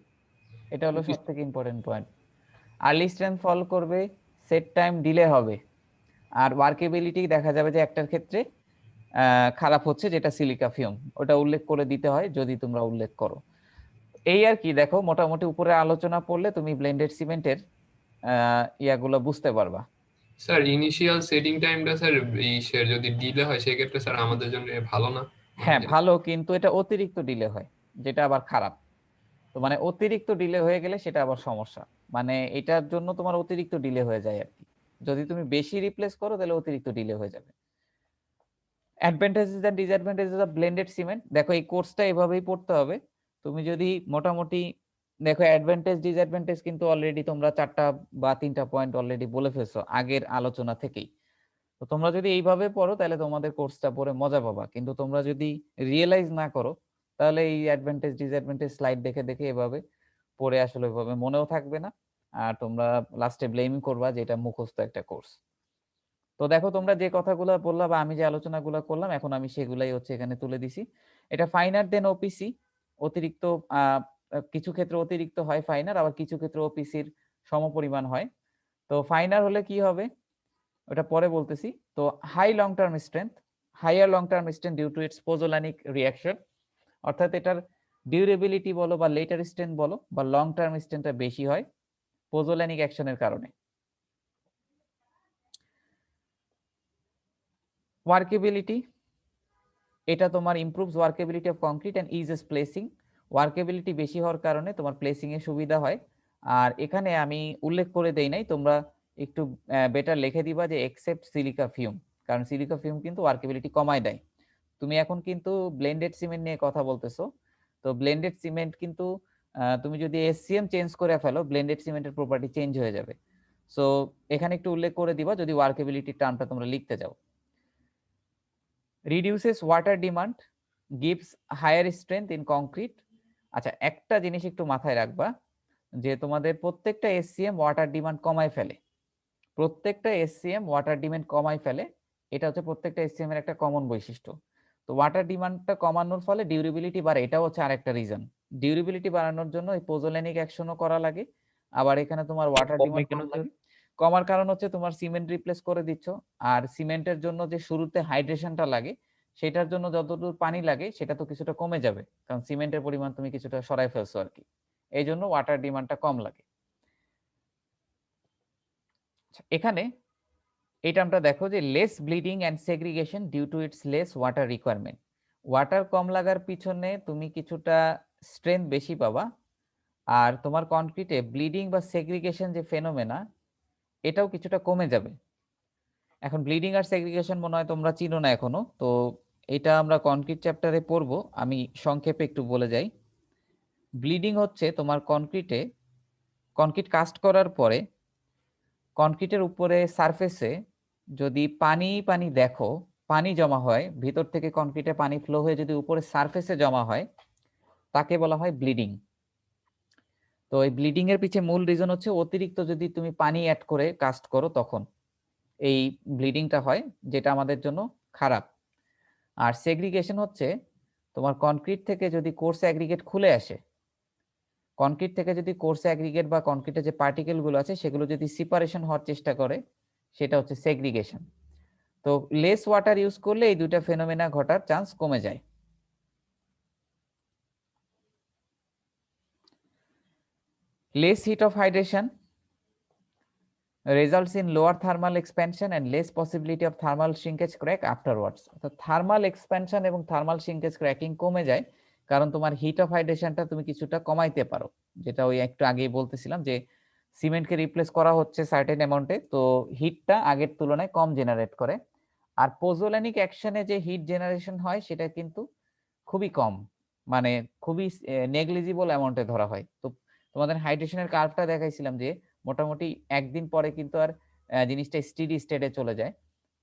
এটা হলো সবথেকে ইম্পর্টেন্ট পয়েন্ট। আর্লি স্ট্রেংথ ফল করবে, সেট টাইম ডিলে হবে, আর ওয়ার্কেবিলিটি দেখা যাবে যে একটার ক্ষেত্রে খারাপ হচ্ছে, যেটা সিলিকা ফিউম, ওটা উল্লেখ করে দিতে হয় যদি তোমরা উল্লেখ করো। এই আর কি, দেখো মোটামুটি উপরে আলোচনা পড়লে তুমি ব্লেন্ডেড সিমেন্টের ইয়াগুলো বুঝতে পারবা। স্যার ইনিশিয়াল সেটিং টাইমটা স্যার ইসের যদি ডিলে হয় সেক্ষেত্রে স্যার আমাদের জন্য ভালো না? হ্যাঁ ভালো, কিন্তু এটা অতিরিক্ত ডিলে হয়, যেটা আবার খারাপ। তো মানে অতিরিক্ত ডিলে হয়ে গেলে সেটা আবার সমস্যা, মানে এটার জন্য তোমার অতিরিক্ত ডিলে হয়ে যায় আর কি। যদি তুমি বেশি রিপ্লেস করো তাহলে অতিরিক্ত ডিলে হয়ে যাবে। Advantages and disadvantages of blended cement, দেখো এই কোর্সটা এভাবেই পড়তে হবে। তুমি যদি মোটামুটি দেখো অ্যাডভান্টেজ ডিসঅ্যাডভান্টেজ কিন্তু অলরেডি তোমরা 4টা বা 3টা পয়েন্ট অলরেডি বলে ফেলছো আগের আলোচনা থেকেই। তো তোমরা যদি এইভাবে পড়ো তাহলে তোমাদের কোর্সটা পড়ে মজা পাবা, কিন্তু তোমরা যদি রিয়েলাইজ না করো তাহলে এই অ্যাডভান্টেজ ডিসঅ্যাডভান্টেজ স্লাইড দেখে দেখে এভাবে পড়ে আসলে ওইভাবে মনেও থাকবে না, আর তোমরা লাস্টে ব্লেম করবা যে এটা মুখস্থ একটা কোর্স। তো দেখো তোমরা যে কথাগুলো বললা বা আমি যে আলোচনাগুলো করলাম এখন আমি সেগুলাই হচ্ছে এখানে তুলে দিছি। এটা ফাইনার দেন ওপিসি, অতিরিক্ত কিছু ক্ষেত্রে অতিরিক্ত হয় ফাইনার, আবার কিছু ক্ষেত্রে ওপিসির সমপরিমাণ হয়। তো ফাইনার হলে কি হবে ওটা পরে বলতেছি। তো high long term strength, higher long term strength due to its pozzolanic reaction, অর্থাৎ এটার ডিউরেবিলিটি বলো বা লেটার স্ট্রেংথ বলো বা লং টার্ম স্ট্রেংথটা বেশি হয় পোজোল্যানিক অ্যাকশনের কারণে। ওয়ার্কেবিলিটি, এটা তোমার improves workability of concrete and eases placing, workability বেশি হওয়ার কারণে তোমার প্লেসিং এ সুবিধা হয়। আর এখানে আমি উল্লেখ করে দেই নাই, তোমরা একটু বেটার লিখে দিবা যে এক্সেপ্ট সিলিকা ফিউম, কারণ সিলিকা ফিউম কিন্তু ওয়ার্কেবিলিটি কমায় দেয়। তুমি এখন কিন্তু ব্লেন্ডেড সিমেন্ট নিয়ে কথা বলতেছো, তো ব্লেন্ডেড সিমেন্ট কিন্তু তুমি যদি এসসিএম চেঞ্জ করে ফেলো ব্লেন্ডেড সিমেন্টের প্রপার্টি চেঞ্জ হয়ে যাবে। সো এখানে একটু উল্লেখ করে দিবা যদি ওয়ার্কেবিলিটি টার্মটা তোমরা লিখতে যাও। reduces water demand, gives higher strength in concrete। আচ্ছা একটা জিনিস একটু মাথায় রাখবা যে তোমাদের প্রত্যেকটা এসসিএম ওয়াটার ডিমান্ড কমায় ফেলে, প্রত্যেকটা এসসিএম ওয়াটার ডিমান্ড কমায় ফেলে, এটা হচ্ছে প্রত্যেকটা এসসিএম এর একটা কমন বৈশিষ্ট্য। তো ওয়াটার ডিমান্ডটা কমানোর ফলে ডিউরেবিলিটি বাড়ে, এটাও হচ্ছে আরেকটা রিজন। ডিউরেবিলিটি বাড়ানোর জন্য এই পোজোল্যানিক অ্যাকশনও করা লাগে, আবার এখানে তোমার ওয়াটার ডিমান্ড কম লাগে। কমার কারণ হচ্ছে তোমার সিমেন্ট রিপ্লেস করে দিচ্ছ, আর সিমেন্টের জন্য যে শুরুতে হাইড্রেশনটা লাগে সেটার জন্য যতটুকু পানি লাগে সেটা তো কিছুটা কমে যাবে, কারণ সিমেন্টের পরিমাণ তুমি কিছুটা সরাই ফেলছো আর কি, এই জন্য ওয়াটার ডিমান্ডটা কম লাগে। এখানে এই টার্মটা দেখো যে less bleeding and segregation due to its less water requirement, water কম লাগার পিছনে তুমি কিছুটা স্ট্রেংথ বেশি পাবা, আর তোমার কনক্রিটে ব্লিডিং বা সেগ্রিগেশন যে ফেনোমেনা এটাও কিছুটা কমে যাবে। এখন ব্লিডিং আর সেগ্রিগেশন মনে হয় তোমরা চিনো না এখনো, তো এটা আমরা কনক্রিট চ্যাপ্টারে পড়বো, আমি সংক্ষেপে একটু বলে যাই। ব্লিডিং হচ্ছে তোমার কনক্রিট কাস্ট করার পরে কনক্রিটের উপরে সারফেসে যদি পানি দেখো, পানি জমা হয় ভিতর থেকে, কনক্রিটে পানি ফ্লো হয়ে যদি উপরে সারফেসে জমা হয় তাকে বলা হয় ব্লিডিং। তো এই ব্লিডিং এর পিছে মূল রিজন হচ্ছে অতিরিক্ত যদি তুমি পানি অ্যাড করে কাস্ট করো তখন এই ব্লিডিংটা হয়, যেটা আমাদের জন্য খারাপ। আর সেগ্রিগেশন হচ্ছে তোমার কনক্রিট থেকে যদি কোর্স অ্যাগ্রিগেট খুলে আসে, কনক্রিট থেকে যদি কোর্স অ্যাগ্রিগেট বা কনক্রিটের যে পার্টিকেল গুলো আছে সেগুলো যদি সেপারেশন হওয়ার চেষ্টা করে সেটা হচ্ছে সেগ্রিগেশন। তো লেস ওয়াটার ইউজ করলে এই দুইটা ফেনোমেনা ঘটার চান্স কমে যায়। Less heat of hydration results in lower thermal expansion and less possibility of thermal shrinkage crack afterwards। তো থার্মাল এক্সপ্যানশন এবং থার্মাল shrinkage cracking কমে যায় কারণ তোমার হিট অফ হাইড্রেশনটা তুমি কিছুটা কমাইতে পারো, যেটা ওই একটু আগেই বলতেছিলাম যে সিমেন্টকে রিপ্লেস করা হচ্ছে সার্টেন অ্যামাউন্টে, তো হিটটা আগের তুলনায় কম জেনারেট করে। আর পোজোল্যানিক অ্যাকশনে যে হিট জেনারেশন হয় সেটা কিন্তু খুবই কম, মানে খুবই নেগলিজিবল অ্যামাউন্টে ধরা হয়। তো তোমাদের হাইড্রেশনের কার্ভটা দেখাইছিলাম যে মোটামুটি একদিন পরে কিন্তু আর জিনিসটা স্টেডি স্টেটে চলে যায়।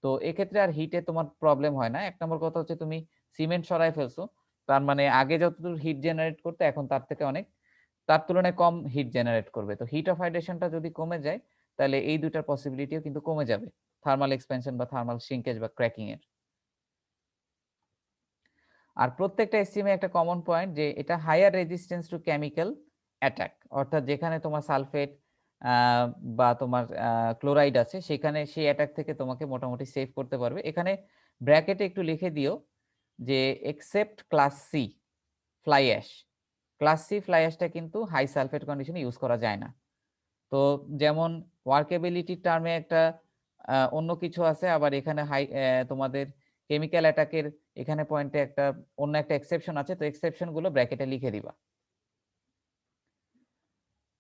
তো এক্ষেত্রে আর হিটে তোমার প্রবলেম হয় না। এক নম্বর কথা হচ্ছে তুমি সিমেন্ট সরাই ফেলছো, তার মানে আগে যতদূর হিট জেনারেট করতে এখন তার তুলনায় কম হিট জেনারেট করবে। তো হিট অফ হাইড্রেশনটা যদি কমে যায় তাহলে এই দুটার পসিবিলিটিও কিন্তু কমে যাবে, থার্মাল এক্সপেনশন বা থার্মাল শ্রিঙ্কেজ বা ক্র্যাকিং এর। আর প্রত্যেকটা এসসিএম একটা কমন পয়েন্ট যে এটা higher resistance to chemical attack, অর্থাৎ যেখানে তোমার সালফেট বা তোমার ক্লোরাইড আছে সেখানে সেই অ্যাটাক থেকে তোমাকে মোটামুটি সেভ করতে পারবে। এখানে ব্র্যাকেটে একটু লিখে দিও যে except class C fly ash. Class C fly অ্যাশটা কিন্তু হাই সালফেট কন্ডিশনে ইউজ করা যায় না। তো যেমন ওয়ার্কেবিলিটি টার্মে একটা অন্য কিছু আছে, আবার এখানে তোমাদের কেমিক্যাল অ্যাটাকের এখানে পয়েন্টে অন্য একটা এক্সেপশন আছে। তো এক্সেপশন গুলো ব্র্যাকেটে লিখে দিবা।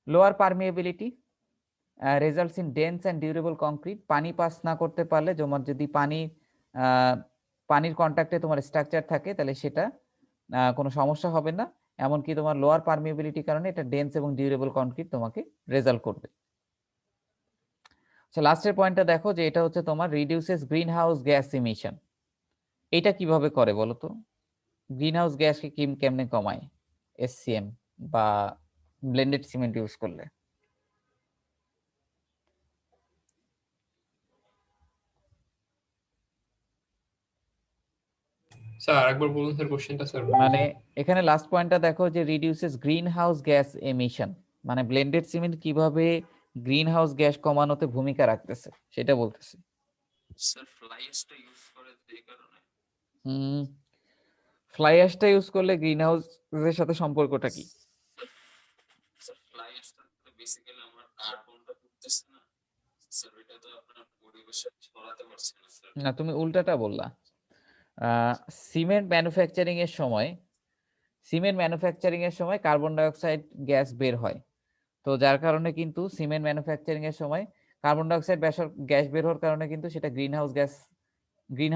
Lower permeability results in dense and durable concrete. পানি পাস না করতে পারলে, তোমার যদি পানির কন্ট্যাক্টে তোমার স্ট্রাকচার থাকে তাহলে সেটা কোনো সমস্যা হবে না। এমনকি তোমার লোয়ার পারমিয়েবিলিটির কারণে এটা ডেন্স এবং ডিউরেবল কংক্রিট তোমাকে রেজাল্ট করবে। লাস্টের পয়েন্টটা দেখো যে এটা হচ্ছে তোমার reduces green house gas emission. এটা কিভাবে করে বলো তো? গ্রিন হাউস গ্যাসকে কেমনে কমায় এসসিএম বা ব্লেন্ডেড সিমেন্ট ইউজ করলে? স্যার আরেকবার বলুন স্যার কোশ্চেনটা স্যার। মানে এখানে লাস্ট পয়েন্টটা দেখো যে reduces green house gas emission, মানে ব্লেন্ডেড সিমেন্ট কিভাবে গ্রিন হাউস গ্যাস কমানোতে ভূমিকা রাখতেছে সেটা বলতেছে। স্যার ফ্লাই অ্যাশটা ইউজ করে এই কারণে। ফ্লাই অ্যাশটা ইউজ করলে গ্রিন হাউসের সাথে সম্পর্কটা কি? স্যার ফ্লাই অ্যাশটা তো বেসিক্যালি আমরা কার্বনটা করতেছি না স্যার, এটা তো আপনার পরিবেশে ছড়াতে পারছে না স্যার। না, তুমি উল্টাটা বললা। সিমেন্ট ম্যানুফ্যাকচারিং এর সময় কার্বন ডাই অক্সাইড গ্যাস বের হয়। তো যার কারণে কিন্তু সিমেন্ট ম্যানুফ্যাকচারিং এর সময় কার্বন ডাই অক্সাইড গ্যাস বের হওয়ার কারণে কিন্তু সেটা গ্রিন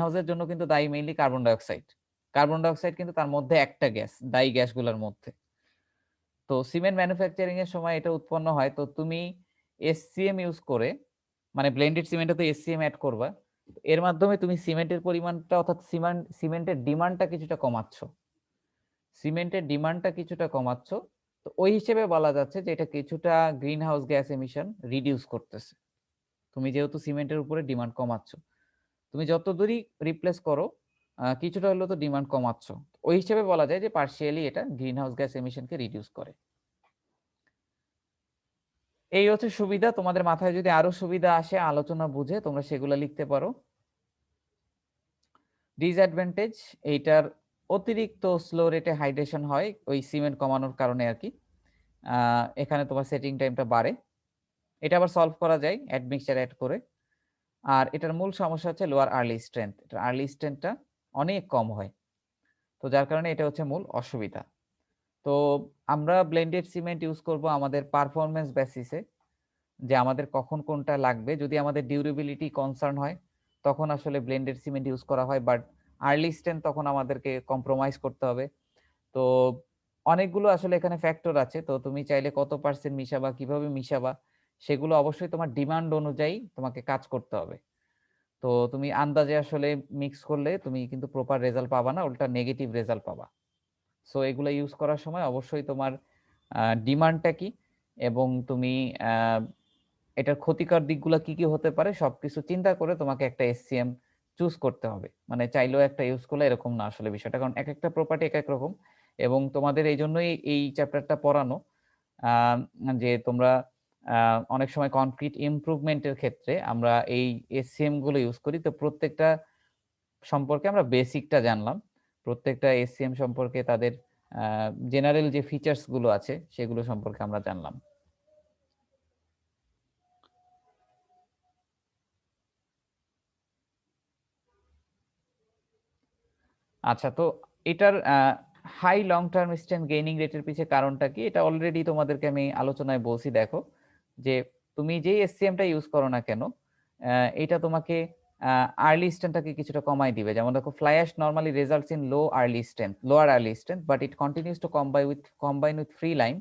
হাউসের জন্য কিন্তু দায়ী mainly carbon die oxide. Carbon die oxide কিন্তু তার মধ্যে একটা গ্যাস, দায়ী গ্যাসগুলোর মধ্যে। তো সিমেন্ট ম্যানুফ্যাকচারিং এর সময় এটা উৎপন্ন হয়। তো তুমি এসসিএম ইউজ করে, মানে ব্লেন্ডেড সিমেন্টে তো এসসিএম অ্যাড করবা, এর মাধ্যমে তুমি সিমেন্টের পরিমাণটা অর্থাৎ সিমেন্টের ডিমান্ডটা কিছুটা কমাচ্ছ। তো ওই হিসেবে বলা যাচ্ছে যে এটা কিছুটা green house gas emission reduce করতেছে। তুমি যেহেতু সিমেন্টের উপরে ডিমান্ড কমাচ্ছ, তুমি যত দূরই রিপ্লেস করো কিছুটা হলেও তো ডিমান্ড কমাচ্ছ। ওই হিসেবে বলা যায় যে পার্শিয়ালি এটা গ্রিন হাউস গ্যাস এমিশনকে রিডিউস করে। এই হচ্ছে সুবিধা। তোমাদের মাথায় যদি আরো সুবিধা আসে আলোচনা বুঝে তোমরা সেগুলো লিখতে পারো। ডিসঅ্যাডভান্টেজ, এইটার অতিরিক্ত স্লো রেটে হাইড্রেশন হয় ওই সিমেন্ট কমানোর কারণে আর কি। এখানে তোমার সেটিং টাইমটা বাড়ে। এটা আবার সলভ করা যায় অ্যাডমিক্সচার অ্যাড করে। আর এটার মূল সমস্যা হচ্ছে লোয়ার আর্লি স্ট্রেংথ। এটার আর্লি স্ট্রেংথটা অনেক কম হয়, তো যার কারণে এটা হচ্ছে মূল অসুবিধা। তো আমরা ব্লেন্ডেড সিমেন্ট ইউজ করব আমাদের পারফরমেন্স বেসিসে, যে আমাদের কখন কোনটা লাগবে। যদি আমাদের ডিউরেবিলিটি কনসার্ন হয় তখন আসলে ব্লেন্ডেড সিমেন্ট ইউজ করা হয়, বাট আর্লি স্ট্রেংথ তখন আমাদেরকে কম্প্রোমাইজ করতে হবে। তো অনেকগুলো আসলে এখানে ফ্যাক্টর আছে। তো তুমি চাইলে কত পার্সেন্ট মিশাবা, কিভাবে মিশাবা, সেগুলো অবশ্যই তোমার ডিমান্ড অনুযায়ী তোমাকে কাজ করতে হবে। তো তুমি আন্দাজে আসলে মিক্স করলে তুমি কিন্তু প্রপার রেজাল্ট পাবা না, উল্টা নেগেটিভ রেজাল্ট পাবা। সো এগুলো ইউজ করার সময় অবশ্যই তোমার ডিমান্ডটা কি এবং তুমি এটার ক্ষতিকর দিকগুলো কি কি হতে পারে সবকিছু চিন্তা করে তোমাকে একটা এসসিএম চুজ করতে হবে। মানে চাইলেও একটা ইউজ করলে এরকম না আসলে বিষয়টা, কারণ এক একটা প্রপার্টি এক এক রকম। এবং তোমাদের এই জন্যই এই চ্যাপ্টারটা পড়ানো, যে তোমরা অনেক সময় কনক্রিট ইমপ্রুভমেন্টের ক্ষেত্রে আমরা এই এসসিএম গুলো ইউজ করি। তো প্রত্যেকটা সম্পর্কে আমরা বেসিকটা জানলাম, প্রত্যেকটা এসসিএম সম্পর্কে তাদের জেনারেল যে ফিচার্স গুলো আছে সেগুলো সম্পর্কে আমরা জানলাম। আচ্ছা, তো এটার high long term strength gaining রেটের পিছে কারণটা কি? এটা অলরেডি তোমাদেরকে আমি আলোচনায় বলছি। দেখো যে তুমি যেই এসসিএমটা ইউজ করো না কেন, এটা তোমাকে আর্লি স্ট্রেন্থটাকে কিছুটা কমাই দিবে। যেমন দেখো fly ash normally results in lower early strength but it continues to combine with free lime.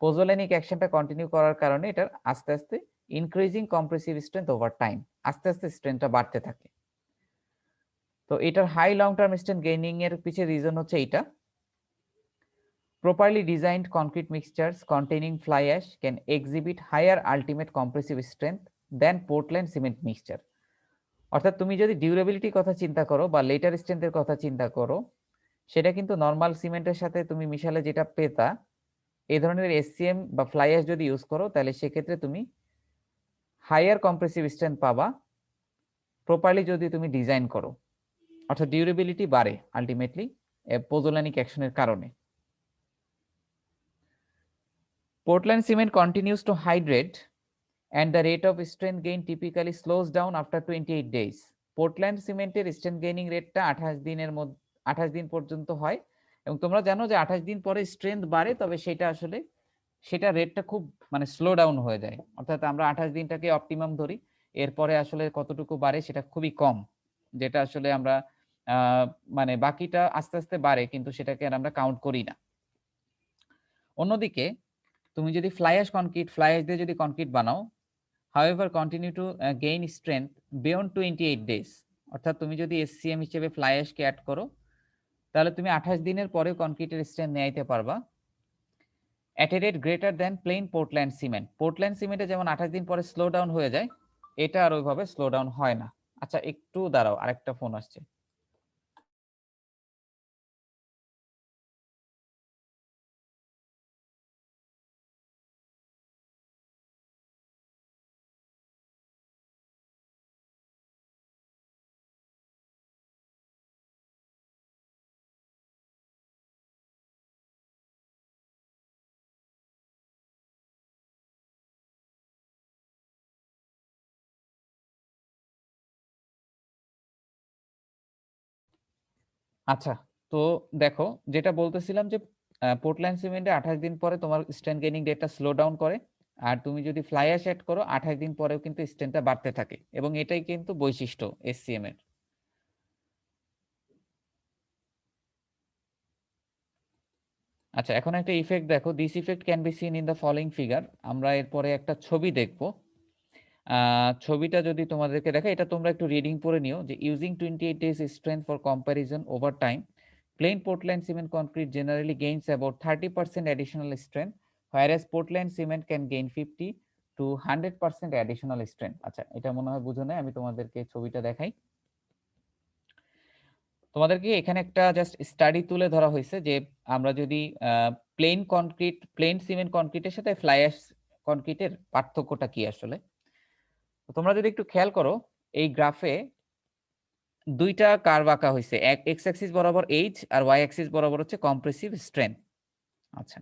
Pozzolanic অ্যাকশনটা কন্টিনিউ করার কারণে এটার আস্তে আস্তে increasing compressive strength over time, আস্তে আস্তে স্ট্রেংথটা বাড়তে থাকে। তো এটার high long term strength gaining এর পিছে রিজন হচ্ছে এইটা, properly designed concrete mixtures containing fly ash can exhibit higher ultimate compressive strength than Portland cement mixture। অর্থাৎ তুমি যদি ডিউরেবিলিটির কথা চিন্তা করো বা লেটার স্ট্রেংথের কথা চিন্তা করো, সেটা কিন্তু নর্মাল সিমেন্টের সাথে তুমি মিশালে যেটা পেতা, এই ধরনের এসসিএম বা ফ্লাই অ্যাশ যদি ইউজ করো তাহলে সেক্ষেত্রে তুমি হাইয়ার কম্প্রেসিভ স্ট্রেংথ পাবা প্রপারলি যদি তুমি ডিজাইন করো, অর্থাৎ ডিউরেবিলিটি বাড়ে আলটিমেটলি পোজোল্যানিক অ্যাকশনের কারণে। Portland cement continues to hydrate and the rate of strength gain typically slows down after 28 days. Portland সিমেন্টের স্ট্রেংথ গেইনিং রেটটা 28 দিনের মধ্যে 28 দিন পর্যন্ত হয়, এবং তোমরা জানো যে 28 দিন পরে স্ট্রেংথ বাড়ে, তবে সেটা রেটটা খুব মানে স্লো ডাউন হয়ে যায়। অর্থাৎ আমরা 28 দিনটাকে অপটিমাম ধরি, এরপরে আসলে কতটুকু বাড়ে সেটা খুবই কম, যেটা আসলে আমরা মানে বাকিটা আস্তে আস্তে বাড়ে কিন্তু সেটাকে আর আমরা কাউন্ট করি না। অন্যদিকে তুমি যদি ফ্লাই অ্যাশ দিয়ে যদি কনক্রিট বানাও, however continue to gain strength beyond 28 days, অর্থাৎ তুমি যদি এসসিএম হিসেবে ফ্লাই অ্যাশকে অ্যাড করো তাহলে তুমি 28 দিনের পরেও কনক্রিটের স্ট্রেংথ নিতে পারবা at a rate greater than plain Portland cement। Portland সিমেন্টে যেমন 28 দিন পরে স্লো ডাউন হয়ে যায়, এটা আর ওইভাবে স্লো ডাউন হয় না। আচ্ছা একটু দাঁড়াও, আরেকটা ফোন আসছে। আচ্ছা, তো দেখো যেটা বলতেছিলাম যে পোর্টল্যান্ড সিমেন্টে 28 দিন পরে তোমার স্ট্রেংথ গেইনিং রেটটা স্লো ডাউন করে, আর তুমি যদি ফ্লাই অ্যাশ অ্যাড করো 28 দিন পরেও কিন্তু স্ট্রেংথটা বাড়তে থাকে, এবং এটাই কিন্তু বৈশিষ্ট্য এসসিএম এর। আচ্ছা, এখন একটা ইফেক্ট দেখো, this effect can be seen in the following figure. আমরা এরপরে একটা ছবি দেখবো, ছবিটা যদি তোমাদেরকে দেখা, এটা তোমরা একটু রিডিং পড়ে নিও যে using 28 days strength for comparison over time, plain Portland cement concrete generally gains about 30% additional strength, whereas Portland cement can gain 50 to 100% additional strength। আচ্ছা, এটা মনে হয় বুঝো না, আমি তোমাদেরকে ছবিটা দেখাই। তোমাদেরকে এখানে একটা জাস্ট স্টাডি তুলে ধরা হয়েছে যে আমরা যদি প্লেন সিমেন্ট কনক্রিটের সাথে ফ্লাই অ্যাশ কনক্রিটের পার্থক্যটা কি আসলে। তোমরা যদি একটু খেয়াল করো, এই গ্রাফে দুইটা কার্ভ আঁকা হয়েছে, এক্স অ্যাক্সিস বরাবর এইচ আর ওয়াই অ্যাক্সিস বরাবর হচ্ছে কম্প্রেসিভ স্ট্রেংথ। আচ্ছা,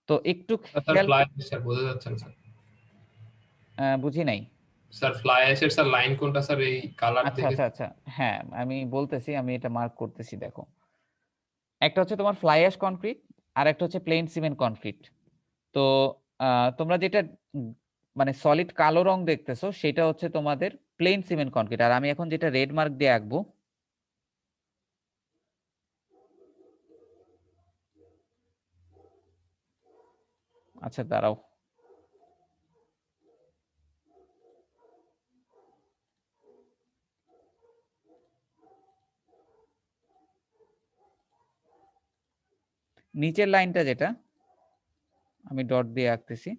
তো একটু খেয়াল, ফ্লাই অ্যাশ স্যার বোঝা যাচ্ছে না স্যার। বুঝি নাই স্যার ফ্লাই অ্যাশের স্যার লাইন কোনটা স্যার, এই কালার আচ্ছা দেখে? আচ্ছা আচ্ছা, হ্যাঁ আমি বলতেছি, আমি এটা মার্ক করতেছি। দেখো, একটা হচ্ছে তোমার ফ্লাই অ্যাশ কনক্রিট আর একটা হচ্ছে প্লেন সিমেন্ট কনক্রিট। তো তোমরা যেটা মানে সলিড কালো রং দেখতেছো সেটা হচ্ছে তোমাদের প্লেন সিমেন্ট কনক্রিট, আর আমি এখন যেটা রেড মার্ক দিয়ে আঁকবো আচ্ছা দাঁড়াও, নিচের লাইনটা যেটা আমি ডট দিয়ে আঁকতেছি,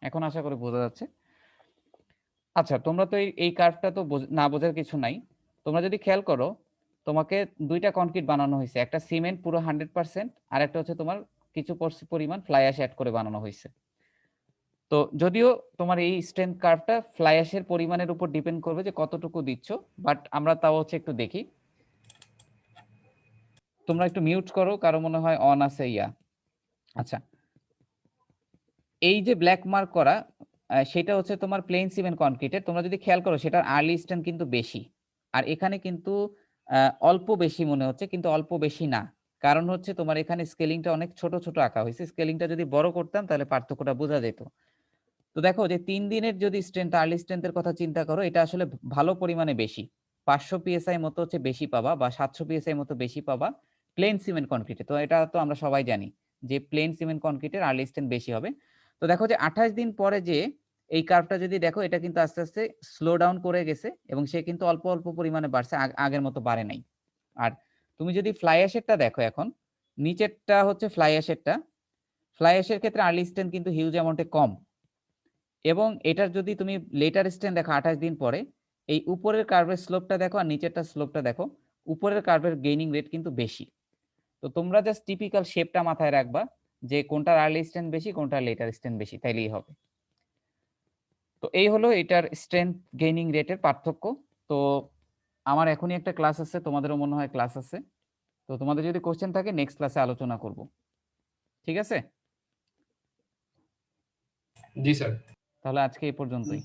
এখন আশা করি বোঝা যাচ্ছে। আচ্ছা, তোমরা তো এই কার্ভটা তো না বোঝার কিছু নাই। তোমরা যদি খেয়াল করো, তোমাকে দুইটা কনক্রিট বানানো হয়েছে, একটা সিমেন্ট পুরো 100% আর একটা হচ্ছে তোমার কিছু পরিমাণ ফ্লাই অ্যাশ অ্যাড করে বানানো হয়েছে। তো যদিও তোমার এই স্ট্রেংথ কার্ভটা ফ্লাই অ্যাশের পরিমাণের উপর ডিপেন্ড করবে যে কতটুকু দিচ্ছ, বাট আমরা তাও হচ্ছে একটু দেখি। তোমরা একটু মিউট করো, কারো মনে হয় অন আছে ইয়া। আচ্ছা, এই যে ব্ল্যাক মার্ক করা সেটা হচ্ছে তোমার প্লেন সিমেন্ট কনক্রিটের। তোমরা যদি খেয়াল করো সেটার আর্লি স্ট্রেংথ কিন্তু বেশি, আর এখানে কিন্তু অল্প বেশি মনে হচ্ছে, কিন্তু অল্প বেশি না। কারণ হচ্ছে তোমার এখানে স্কেলিংটা অনেক ছোট ছোট আঁকা হয়েছে, স্কেলিংটা যদি বড় করতাম তাহলে পার্থক্যটা বোঝা যেত। তো দেখো যে 3 দিনের যদি স্ট্রেংথ আর্লি স্ট্রেংথের কথা চিন্তা করো, এটা আসলে ভালো পরিমাণে বেশি, 500 পিএসআই মতো হচ্ছে বেশি পাবা বা 700 পিএসআই মতো বেশি পাবা প্লেন সিমেন্ট কনক্রিটে। তো এটা তো আমরা সবাই জানি যে প্লেন সিমেন্ট কনক্রিটের আর্লি স্ট্রেন্থ বেশি হবে। তো দেখো যে 28 দিন পরে যে এই কার্ভটা যদি দেখো, এটা কিন্তু আস্তে আস্তে স্লো ডাউন করে গেছে এবং সে কিন্তু অল্প অল্প পরিমাণে বাড়ছে, আগের মতো বাড়ে নাই। আর তুমি যদি ফ্লাই অ্যাশেরটা দেখো, এখন নিচেরটা হচ্ছে ফ্লাই অ্যাশেরটা, ফ্লাই অ্যাশের ক্ষেত্রে আর্লি স্ট্রেন্থ কিন্তু হিউজ অ্যামাউন্টে কম, এবং এটার যদি তুমি লেটার স্ট্রেন্থ দেখো 28 দিন পরে, এই উপরের কার্ভের স্লোপটা দেখো আর নিচেরটা স্লোপটা দেখো, উপরের কার্ভের গেইনিং রেট কিন্তু বেশি। তো তোমরা জাস্ট টিপিক্যাল শেপটা মাথায় রাখবা যে কোনটার আর্লি স্ট্রেন্থ বেশি, কোনটার লেটার স্ট্রেন্থ বেশি, তাইলেই হবে। তো এই হলো এটার স্ট্রেন্থ গেইনিং রেটের পার্থক্য। তো আমার এখনই একটা ক্লাস আছে, তোমাদেরও মনে হয় ক্লাস আছে, তো তোমাদের যদি কোশ্চেন থাকে নেক্সট ক্লাসে আলোচনা করব, ঠিক আছে? জি স্যার। তাহলে আজকে এই পর্যন্তই।